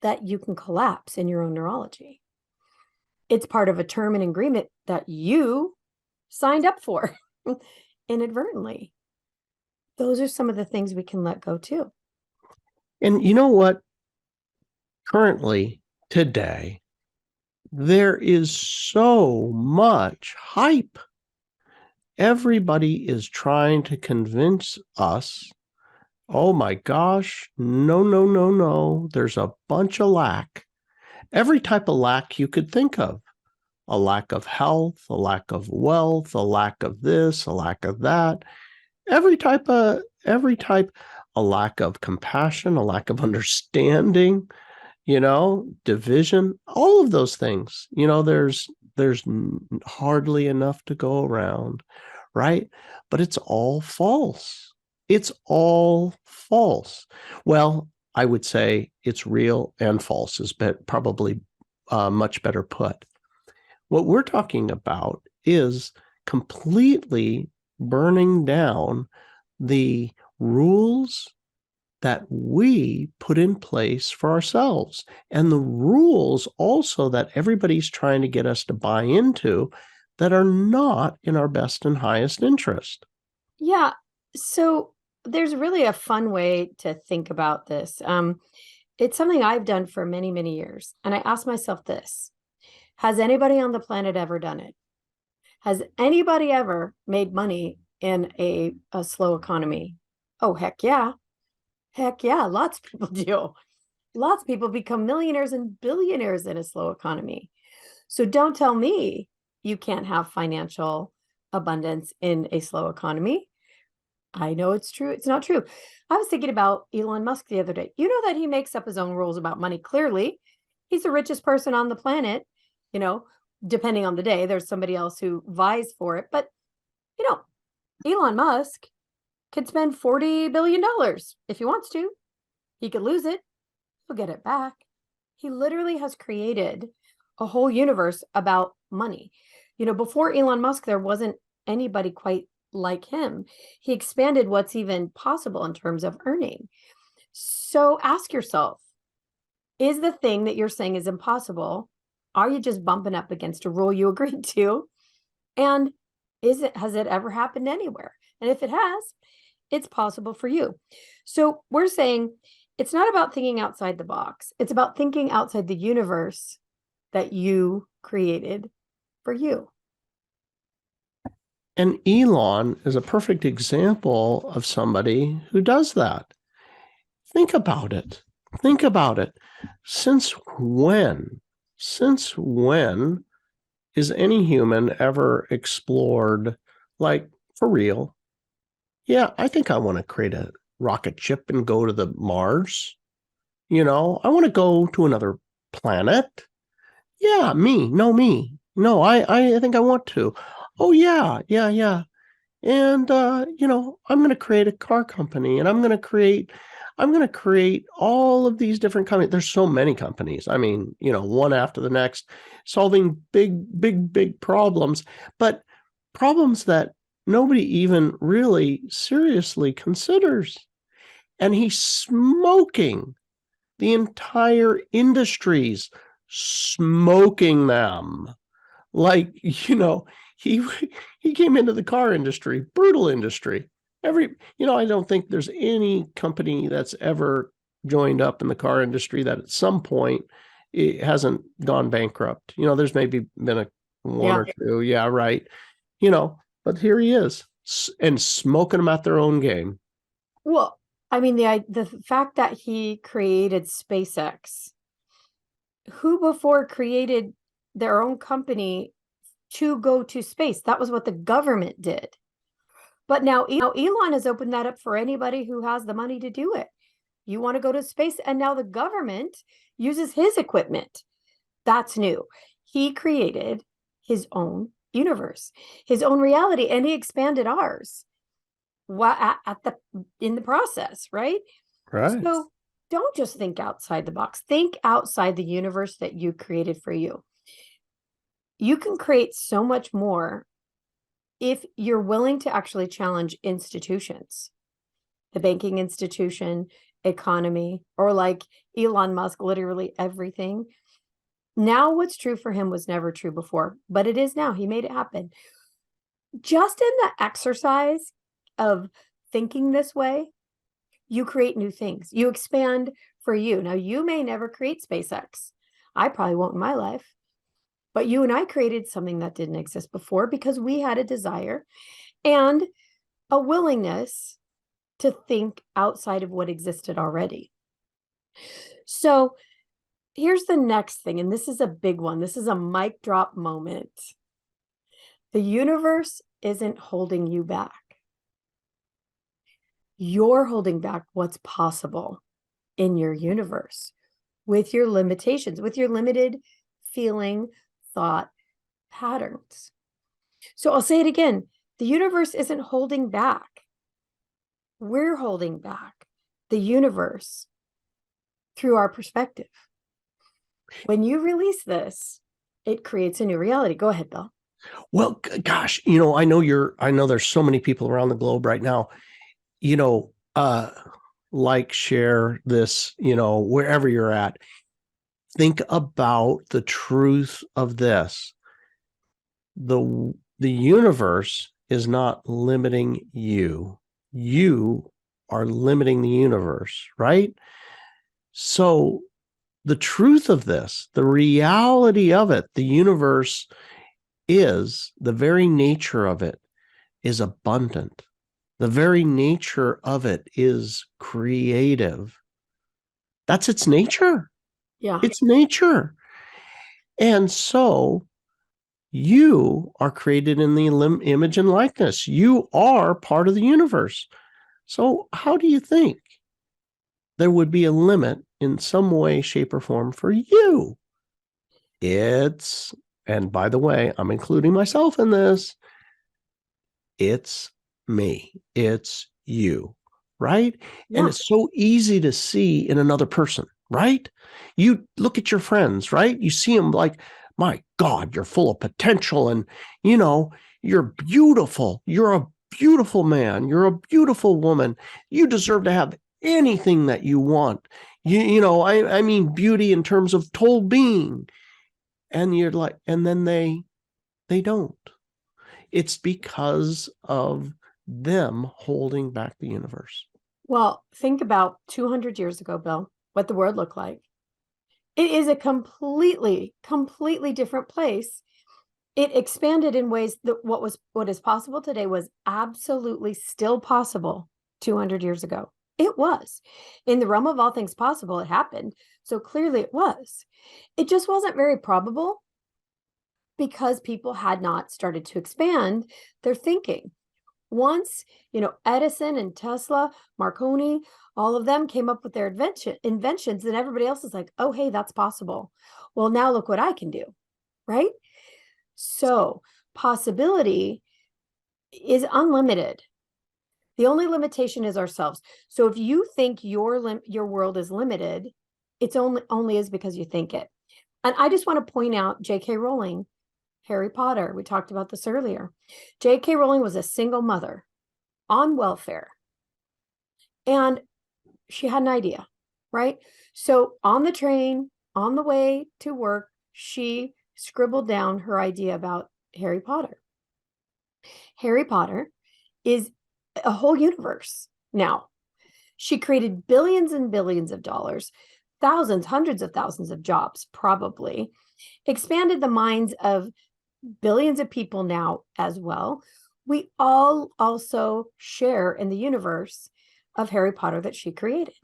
that you can collapse in your own neurology. It's part of a term and agreement that you signed up for inadvertently. Those are some of the things we can let go too. And you know what? Currently, today, there is so much hype. Everybody is trying to convince us, oh my gosh, no, no, no, no. There's a bunch of lack. Every type of lack you could think of. A lack of health, a lack of wealth, a lack of this, a lack of that. Every type, a lack of compassion, a lack of understanding, division, all of those things. There's hardly enough to go around, right? But it's all false. It's all false. Well, I would say it's real and false is probably much better put. What we're talking about is completely burning down the rules that we put in place for ourselves, and the rules also that everybody's trying to get us to buy into that are not in our best and highest interest. Yeah. So there's really a fun way to think about this. It's something I've done for many, many years. And I ask myself this: has anybody on the planet ever done it? Has anybody ever made money in a slow economy? Oh, heck yeah. Heck yeah. Lots of people do. Lots of people become millionaires and billionaires in a slow economy. So don't tell me you can't have financial abundance in a slow economy. I know it's true. It's not true. I was thinking about Elon Musk the other day. You know that he makes up his own rules about money. Clearly, he's the richest person on the planet. Depending on the day, there's somebody else who vies for it. But, Elon Musk could spend $40 billion if he wants to. He could lose it. He'll get it back. He literally has created a whole universe about money. Before Elon Musk, there wasn't anybody quite like him. He expanded what's even possible in terms of earning. So ask yourself, Is the thing that you're saying is impossible? Are you just bumping up against a rule you agreed to? And has it ever happened anywhere? And if it has, it's possible for you. So we're saying it's not about thinking outside the box. It's about thinking outside the universe that you created for you. And Elon is a perfect example of somebody who does that. Think about it. Think about it. Since when is any human ever explored, like, for real? Yeah, I think I want to create a rocket ship and go to the Mars. I want to go to another planet. Yeah, me. No, I think I want to. Oh, yeah. And, I'm going to create a car company, and I'm going to create all of these different companies. There's so many companies. I mean, one after the next, solving big problems, but problems that nobody even really seriously considers. And he's smoking the entire industries, smoking them. Like, he came into the car industry, brutal industry. I don't think there's any company that's ever joined up in the car industry that at some point it hasn't gone bankrupt. There's maybe been one or two. Yeah, right. But here he is and smoking them at their own game. Well, I mean, the fact that he created SpaceX, who before created their own company to go to space? That was what the government did. But now Elon has opened that up for anybody who has the money to do it. You want to go to space, and now the government uses his equipment. That's new. He created his own universe, his own reality, and he expanded ours in the process, right? Right. So don't just think outside the box. Think outside the universe that you created for you. You can create so much more if you're willing to actually challenge institutions, the banking institution, economy, or like Elon Musk, literally everything. Now, what's true for him was never true before, but it is now. He made it happen. Just in the exercise of thinking this way, you create new things. You expand for you. Now, you may never create SpaceX. I probably won't in my life. But you and I created something that didn't exist before because we had a desire and a willingness to think outside of what existed already. So here's the next thing, and this is a big one. This is a mic drop moment. The universe isn't holding you back. You're holding back what's possible in your universe with your limitations, with your limited feeling, thought patterns. So I'll say it again. The universe isn't holding back. We're holding back the universe through our perspective. When you release this, it creates a new reality. Go ahead, Bill. Well, gosh, I know there's so many people around the globe right now, share this, wherever you're at. Think about the truth of this. The universe is not limiting you. You are limiting the universe, right? So the truth of this, the reality of it, the universe is, the very nature of it is abundant. The very nature of it is creative. That's its nature. Yeah. It's nature. And so you are created in the image and likeness. You are part of the universe. So how do you think there would be a limit in some way, shape, or form for you? And by the way, I'm including myself in this. It's me. It's you, right? Yeah. And it's so easy to see in another person, right? You look at your friends, right? You see them like, my God, you're full of potential, and you're beautiful. You're a beautiful man. You're a beautiful woman. You deserve to have anything that you want. I mean beauty in terms of total being. And you're like, and then they don't. It's because of them holding back the universe. Well, think about 200 years ago, Bill, what the world looked like. It is a completely, completely different place. It expanded in ways that what is possible today was absolutely still possible 200 years ago. It was. In the realm of all things possible, it happened. So clearly it was. It just wasn't very probable because people had not started to expand their thinking. Once, Edison and Tesla, Marconi, all of them came up with their inventions, and everybody else is like, oh, hey, that's possible. Well, now look what I can do, right? So possibility is unlimited. The only limitation is ourselves. So if you think your world is limited, it's only is because you think it. And I just want to point out J.K. Rowling, Harry Potter. We talked about this earlier. J.K. Rowling was a single mother on welfare. And she had an idea, right? So on the train, on the way to work, she scribbled down her idea about Harry Potter. Harry Potter is a whole universe now. She created billions and billions of dollars, thousands, hundreds of thousands of jobs, probably, expanded the minds of billions of people now as well. We all also share in the universe of Harry Potter that she created.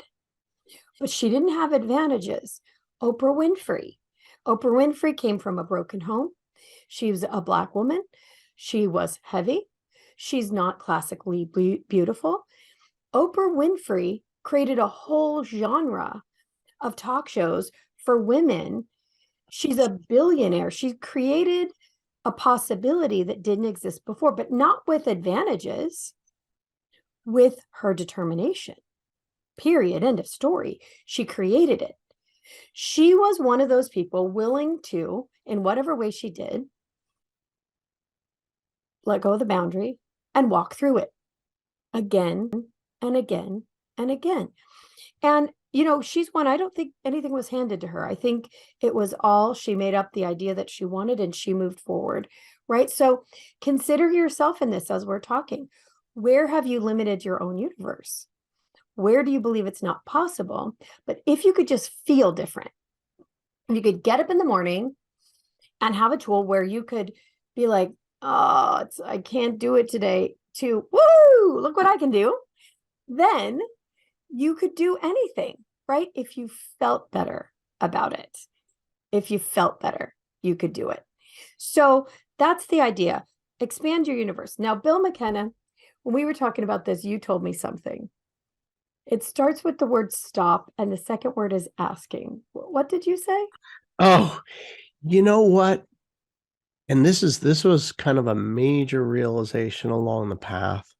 But she didn't have advantages. Oprah Winfrey came from a broken home. She was a Black woman. She was heavy. She's not classically beautiful. Oprah Winfrey created a whole genre of talk shows for women. She's a billionaire. She created a possibility that didn't exist before, but not with advantages, with her determination. Period. End of story. She created it. She was one of those people willing to, in whatever way she did, let go of the boundary and walk through it again and again and again. And, she's one, I don't think anything was handed to her. I think it was all she made up the idea that she wanted and she moved forward, right? So consider yourself in this as we're talking. Where have you limited your own universe? Where do you believe it's not possible? But if you could just feel different, if you could get up in the morning and have a tool where you could be like, oh, I can't do it today, to, woo, look what I can do. Then you could do anything, right? If you felt better about it, if you felt better, you could do it. So that's the idea. Expand your universe. Now, Bill McKenna, when we were talking about this, you told me something. It starts with the word stop, and the second word is asking. What did you say? Oh, you know what? And this was kind of a major realization along the path.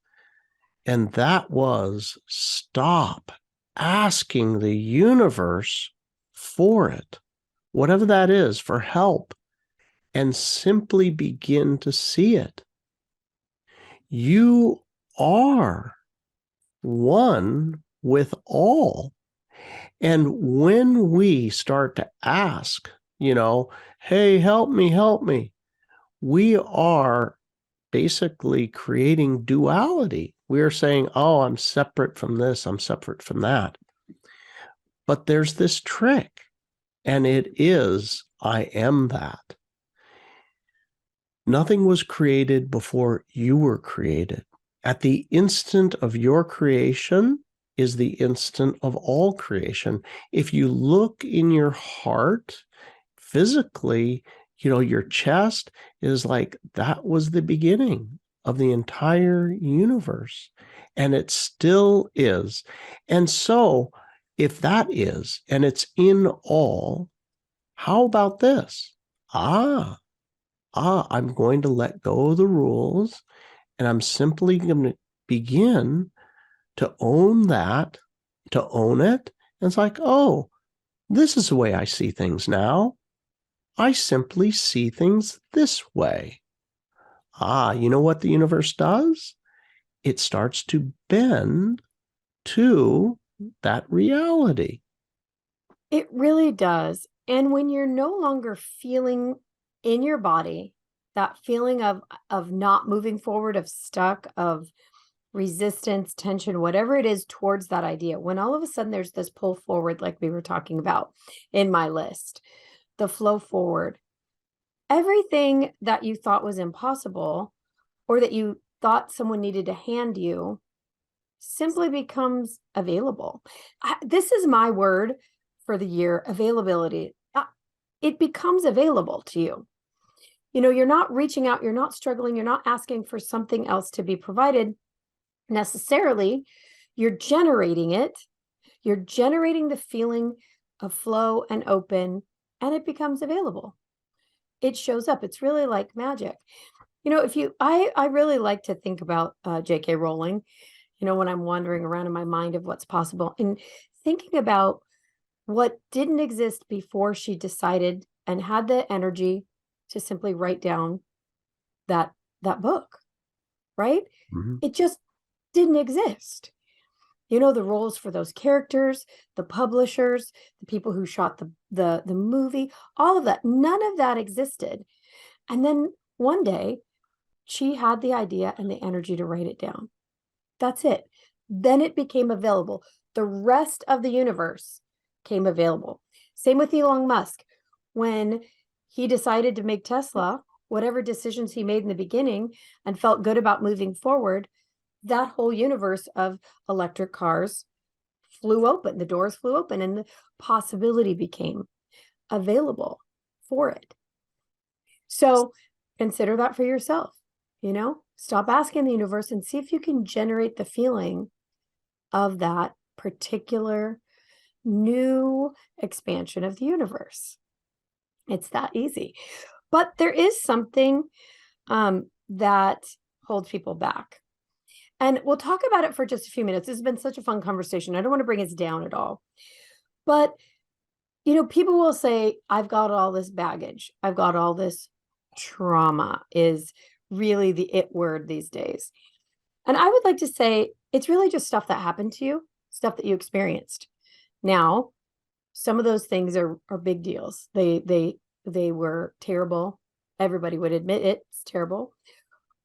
And that was stop asking the universe for it, whatever that is, for help, and simply begin to see it. You are one with all. And when we start to ask, hey, help me, we are basically creating duality. We're saying, oh, I'm separate from this, I'm separate from that. But there's this trick, and it is, I am that. Nothing was created before you were created. At the instant of your creation is the instant of all creation. If you look in your heart, physically, your chest is like, that was the beginning of the entire universe. And it still is. And so if that is, and it's in all, how about this? I'm going to let go of the rules, and I'm simply going to begin to own that, to own it. And it's like, oh, this is the way I see things now. I simply see things this way. You know what the universe does? It starts to bend to that reality. It really does. And when you're no longer feeling in your body, that feeling of not moving forward, of stuck, of resistance, tension, whatever it is towards that idea, when all of a sudden there's this pull forward, like we were talking about in my list, the flow forward, everything that you thought was impossible or that you thought someone needed to hand you simply becomes available. This is my word for the year, availability. It becomes available to you. You know, you're not reaching out, you're not struggling, you're not asking for something else to be provided necessarily. You're generating it. You're generating the feeling of flow and open, and it becomes available. It shows up. It's really like magic. You know, I really like to think about J.K. Rowling, you know, when I'm wandering around in my mind of what's possible and thinking about what didn't exist before she decided and had the energy to simply write down that book, right? Mm-hmm. It just didn't exist. You know, the roles for those characters, the publishers, the people who shot the movie, all of that, none of that existed. And then one day she had the idea and the energy to write it down. That's it. Then it became available. The rest of the universe came available. Same with Elon Musk. When he decided to make Tesla, whatever decisions he made in the beginning and felt good about moving forward, that whole universe of electric cars flew open. The doors flew open and the possibility became available for it. So consider that for yourself. You know, stop asking the universe and see if you can generate the feeling of that particular new expansion of the universe. It's that easy. But there is something that holds people back. And we'll talk about it for just a few minutes. This has been such a fun conversation. I don't want to bring us down at all. But, you know, people will say, I've got all this baggage. I've got all this trauma is really the it word these days. And I would like to say it's really just stuff that happened to you, stuff that you experienced. Now, some of those things are big deals. They were terrible. Everybody would admit it's terrible.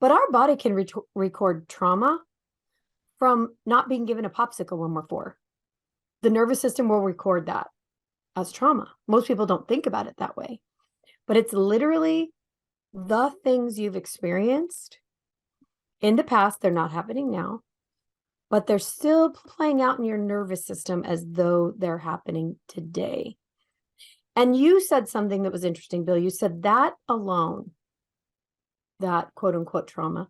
But our body can record trauma from not being given a popsicle when we're 4. The nervous system will record that as trauma. Most people don't think about it that way. But it's literally the things you've experienced in the past. They're not happening now, but they're still playing out in your nervous system as though they're happening today. And you said something that was interesting, Bill. You said that alone, that quote unquote trauma,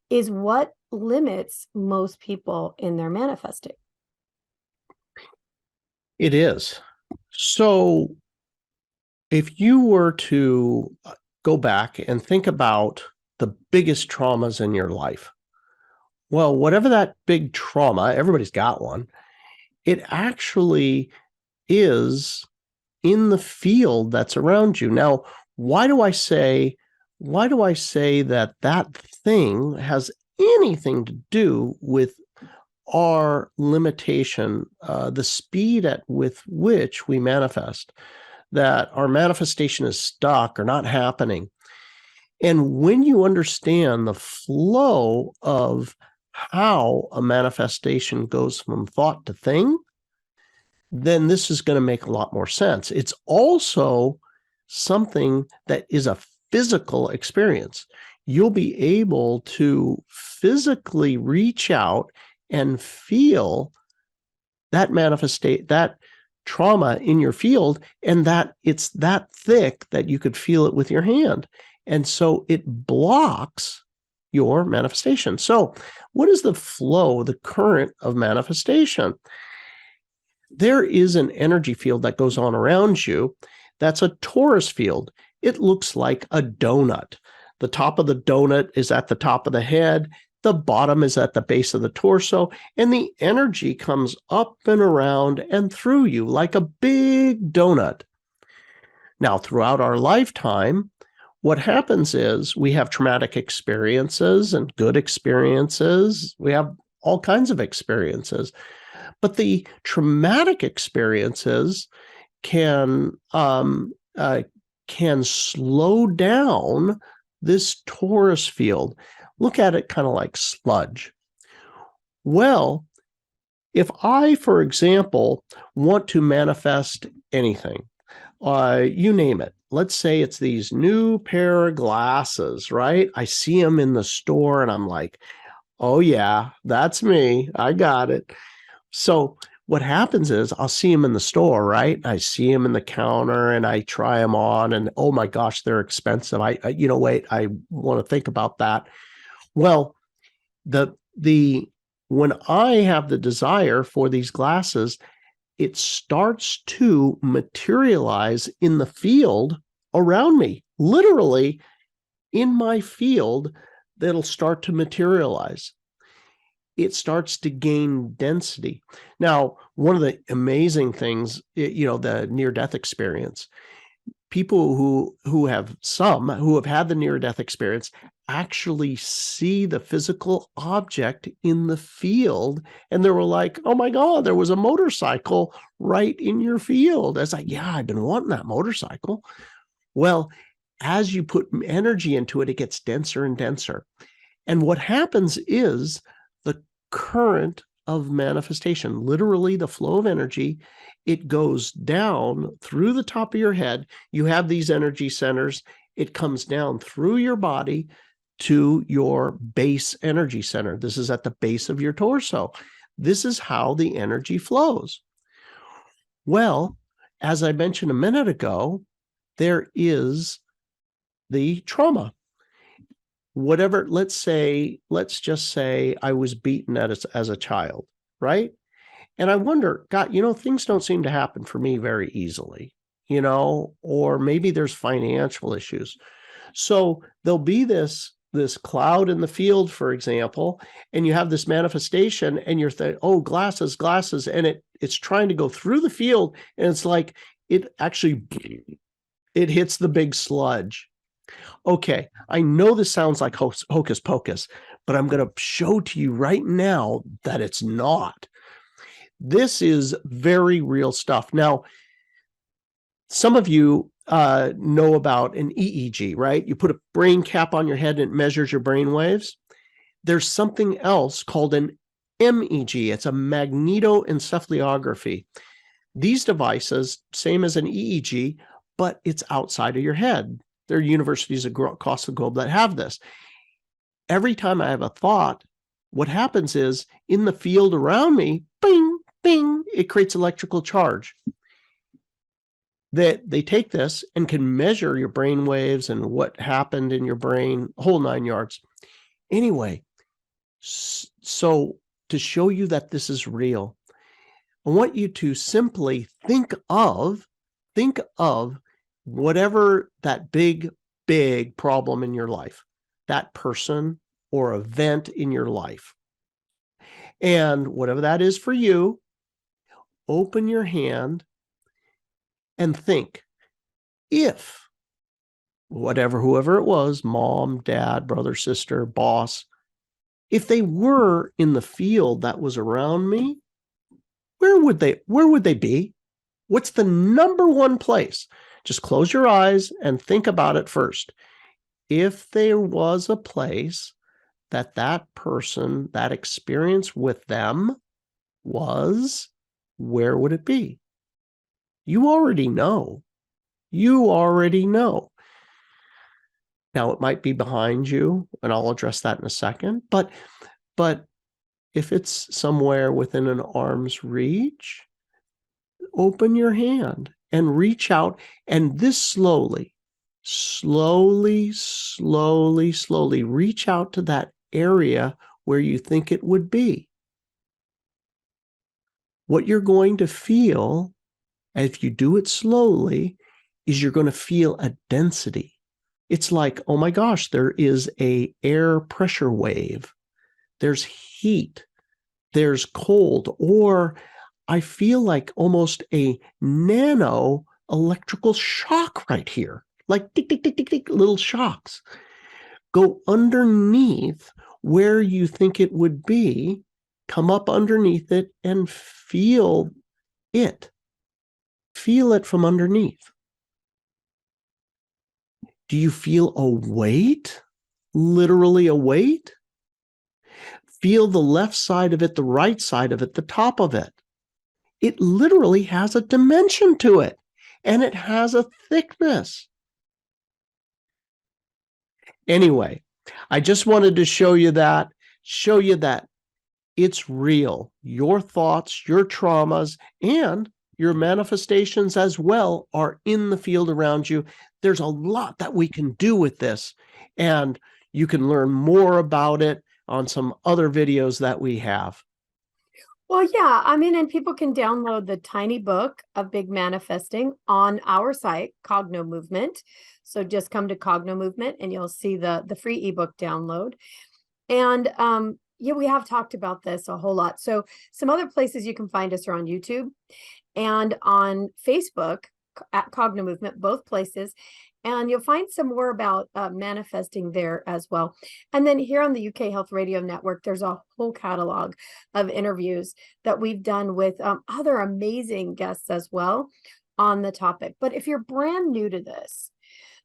is what limits most people in their manifesting. It is. So if you were to go back and think about the biggest traumas in your life, well, whatever that big trauma, everybody's got one, it actually is in the field that's around you. Now, why do I say that that thing has anything to do with our limitation, the speed with which we manifest, that our manifestation is stuck or not happening? And when you understand the flow of how a manifestation goes from thought to thing, then this is going to make a lot more sense. It's also something that is a physical experience. You'll be able to physically reach out and feel that that trauma in your field, and that it's that thick that you could feel it with your hand. And so it blocks your manifestation. So what is the flow, the current of manifestation? There is an energy field that goes on around you. That's a torus field. It looks like a donut. The top of the donut is at the top of the head. The bottom is at the base of the torso. And the energy comes up and around and through you like a big donut. Now, throughout our lifetime, what happens is we have traumatic experiences and good experiences. We have all kinds of experiences. But the traumatic experiences can slow down this torus field. Look at it kind of like sludge. Well, if I, for example, want to manifest anything, you name it. Let's say it's these new pair of glasses, right? I see them in the store and I'm like, oh yeah, that's me. I got it. So what happens is I'll see them in the store, right? I see them in the counter and I try them on and oh my gosh, they're expensive. Wait, I want to think about that. Well, when I have the desire for these glasses, it starts to materialize in the field around me, literally in my field, that'll start to materialize. It starts to gain density. Now, one of the amazing things, the near-death experience, people who have had the near-death experience actually see the physical object in the field, and they were like, oh my God, there was a motorcycle right in your field. It's like, yeah, I've been wanting that motorcycle. Well, as you put energy into it, it gets denser and denser. And what happens is the current of manifestation, literally the flow of energy, it goes down through the top of your head. You have these energy centers. It comes down through your body to your base energy center. This is at the base of your torso. This is how the energy flows. Well, as I mentioned a minute ago, there is the trauma. Whatever, let's just say I was beaten as a child, right? And I wonder, God, things don't seem to happen for me very easily, or maybe there's financial issues. So there'll be this cloud in the field, for example, and you have this manifestation and you're thinking, oh, glasses, and it's trying to go through the field. And it's like, it hits the big sludge. Okay, I know this sounds like hocus pocus, but I'm going to show to you right now that it's not. This is very real stuff. Now, some of you know about an EEG, right? You put a brain cap on your head and it measures your brain waves. There's something else called an MEG. It's a magnetoencephalography. These devices, same as an EEG, but it's outside of your head. There are universities across the globe that have this. Every time I have a thought, what happens is in the field around me, bing, bing, it creates electrical charge. That they take this and can measure your brain waves and what happened in your brain, whole 9 yards. Anyway, so to show you that this is real, I want you to simply think of whatever that big problem in your life, that person or event in your life. And whatever that is for you, open your hand and think, if whoever it was, mom, dad, brother, sister, boss, if they were in the field that was around me, where would they be? What's the number one place? Just close your eyes and think about it first. If there was a place that person, that experience with them was, where would it be? You already know. Now, it might be behind you, and I'll address that in a second, but if it's somewhere within an arm's reach, open your hand and reach out, and this slowly reach out to that area where you think it would be. What you're going to feel, if you do it slowly, is you're going to feel a density. It's like, oh my gosh, there is an air pressure wave. There's heat. There's cold. Or I feel like almost a nano electrical shock right here. Like tick, tick, tick, tick, tick, little shocks. Go underneath where you think it would be. Come up underneath it and feel it. feel it from underneath? Do you feel a weight? Literally a weight? Feel the left side of it, the right side of it, the top of it. It literally has a dimension to it, and it has a thickness. Anyway, I just wanted to show you that it's real. Your thoughts, your traumas, and your manifestations as well are in the field around you. There's a lot that we can do with this, and you can learn more about it on some other videos that we have. Well, yeah, I mean, and people can download the tiny book of big manifesting on our site, Cognomovement. So just come to Cognomovement and you'll see the free ebook download. And yeah, we have talked about this a whole lot. So some other places you can find us are on YouTube and on Facebook at Cognomovement, both places. And you'll find some more about manifesting there as well. And then here on the UK Health Radio Network, there's a whole catalog of interviews that we've done with other amazing guests as well on the topic. But if you're brand new to this,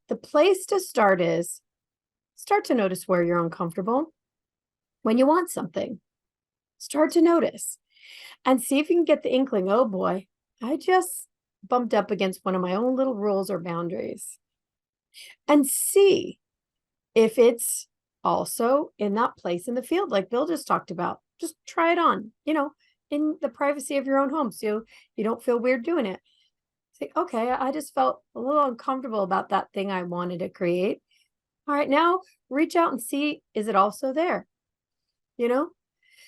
the place to start is start to notice where you're uncomfortable. When you want something, start to notice and see if you can get the inkling, oh boy, I just bumped up against one of my own little rules or boundaries. And see if it's also in that place in the field, like Bill just talked about. Just try it on, in the privacy of your own home, so you don't feel weird doing it. Say, okay, I just felt a little uncomfortable about that thing I wanted to create. All right, now reach out and see, is it also there?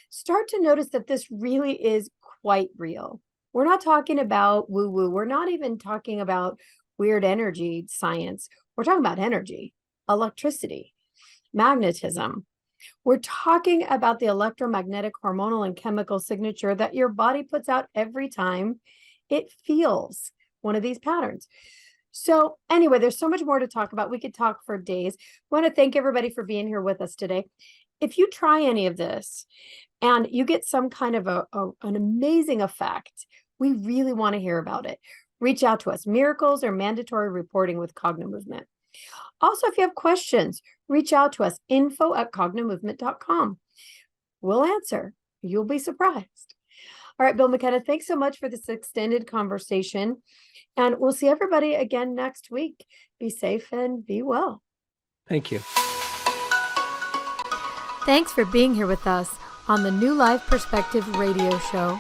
Start to notice that this really is quite real. We're not talking about woo-woo. We're not even talking about weird energy science. We're talking about energy, electricity, magnetism. We're talking about the electromagnetic, hormonal, and chemical signature that your body puts out every time it feels one of these patterns. So anyway, there's so much more to talk about. We could talk for days. I want to thank everybody for being here with us today. If you try any of this and you get some kind of an amazing effect, we really want to hear about it. Reach out to us. Miracles or mandatory reporting with Cognomovement. Also, if you have questions, reach out to us. info@cognomovement.com. We'll answer. You'll be surprised. All right, Bill McKenna, thanks so much for this extended conversation. And we'll see everybody again next week. Be safe and be well. Thank you. Thanks for being here with us on the New Life Perspective radio show.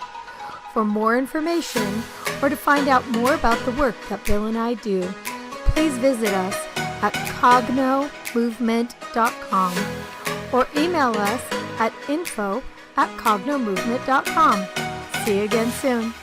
For more information or to find out more about the work that Bill and I do, please visit us at cognomovement.com or email us at info@cognomovement.com. See you again soon.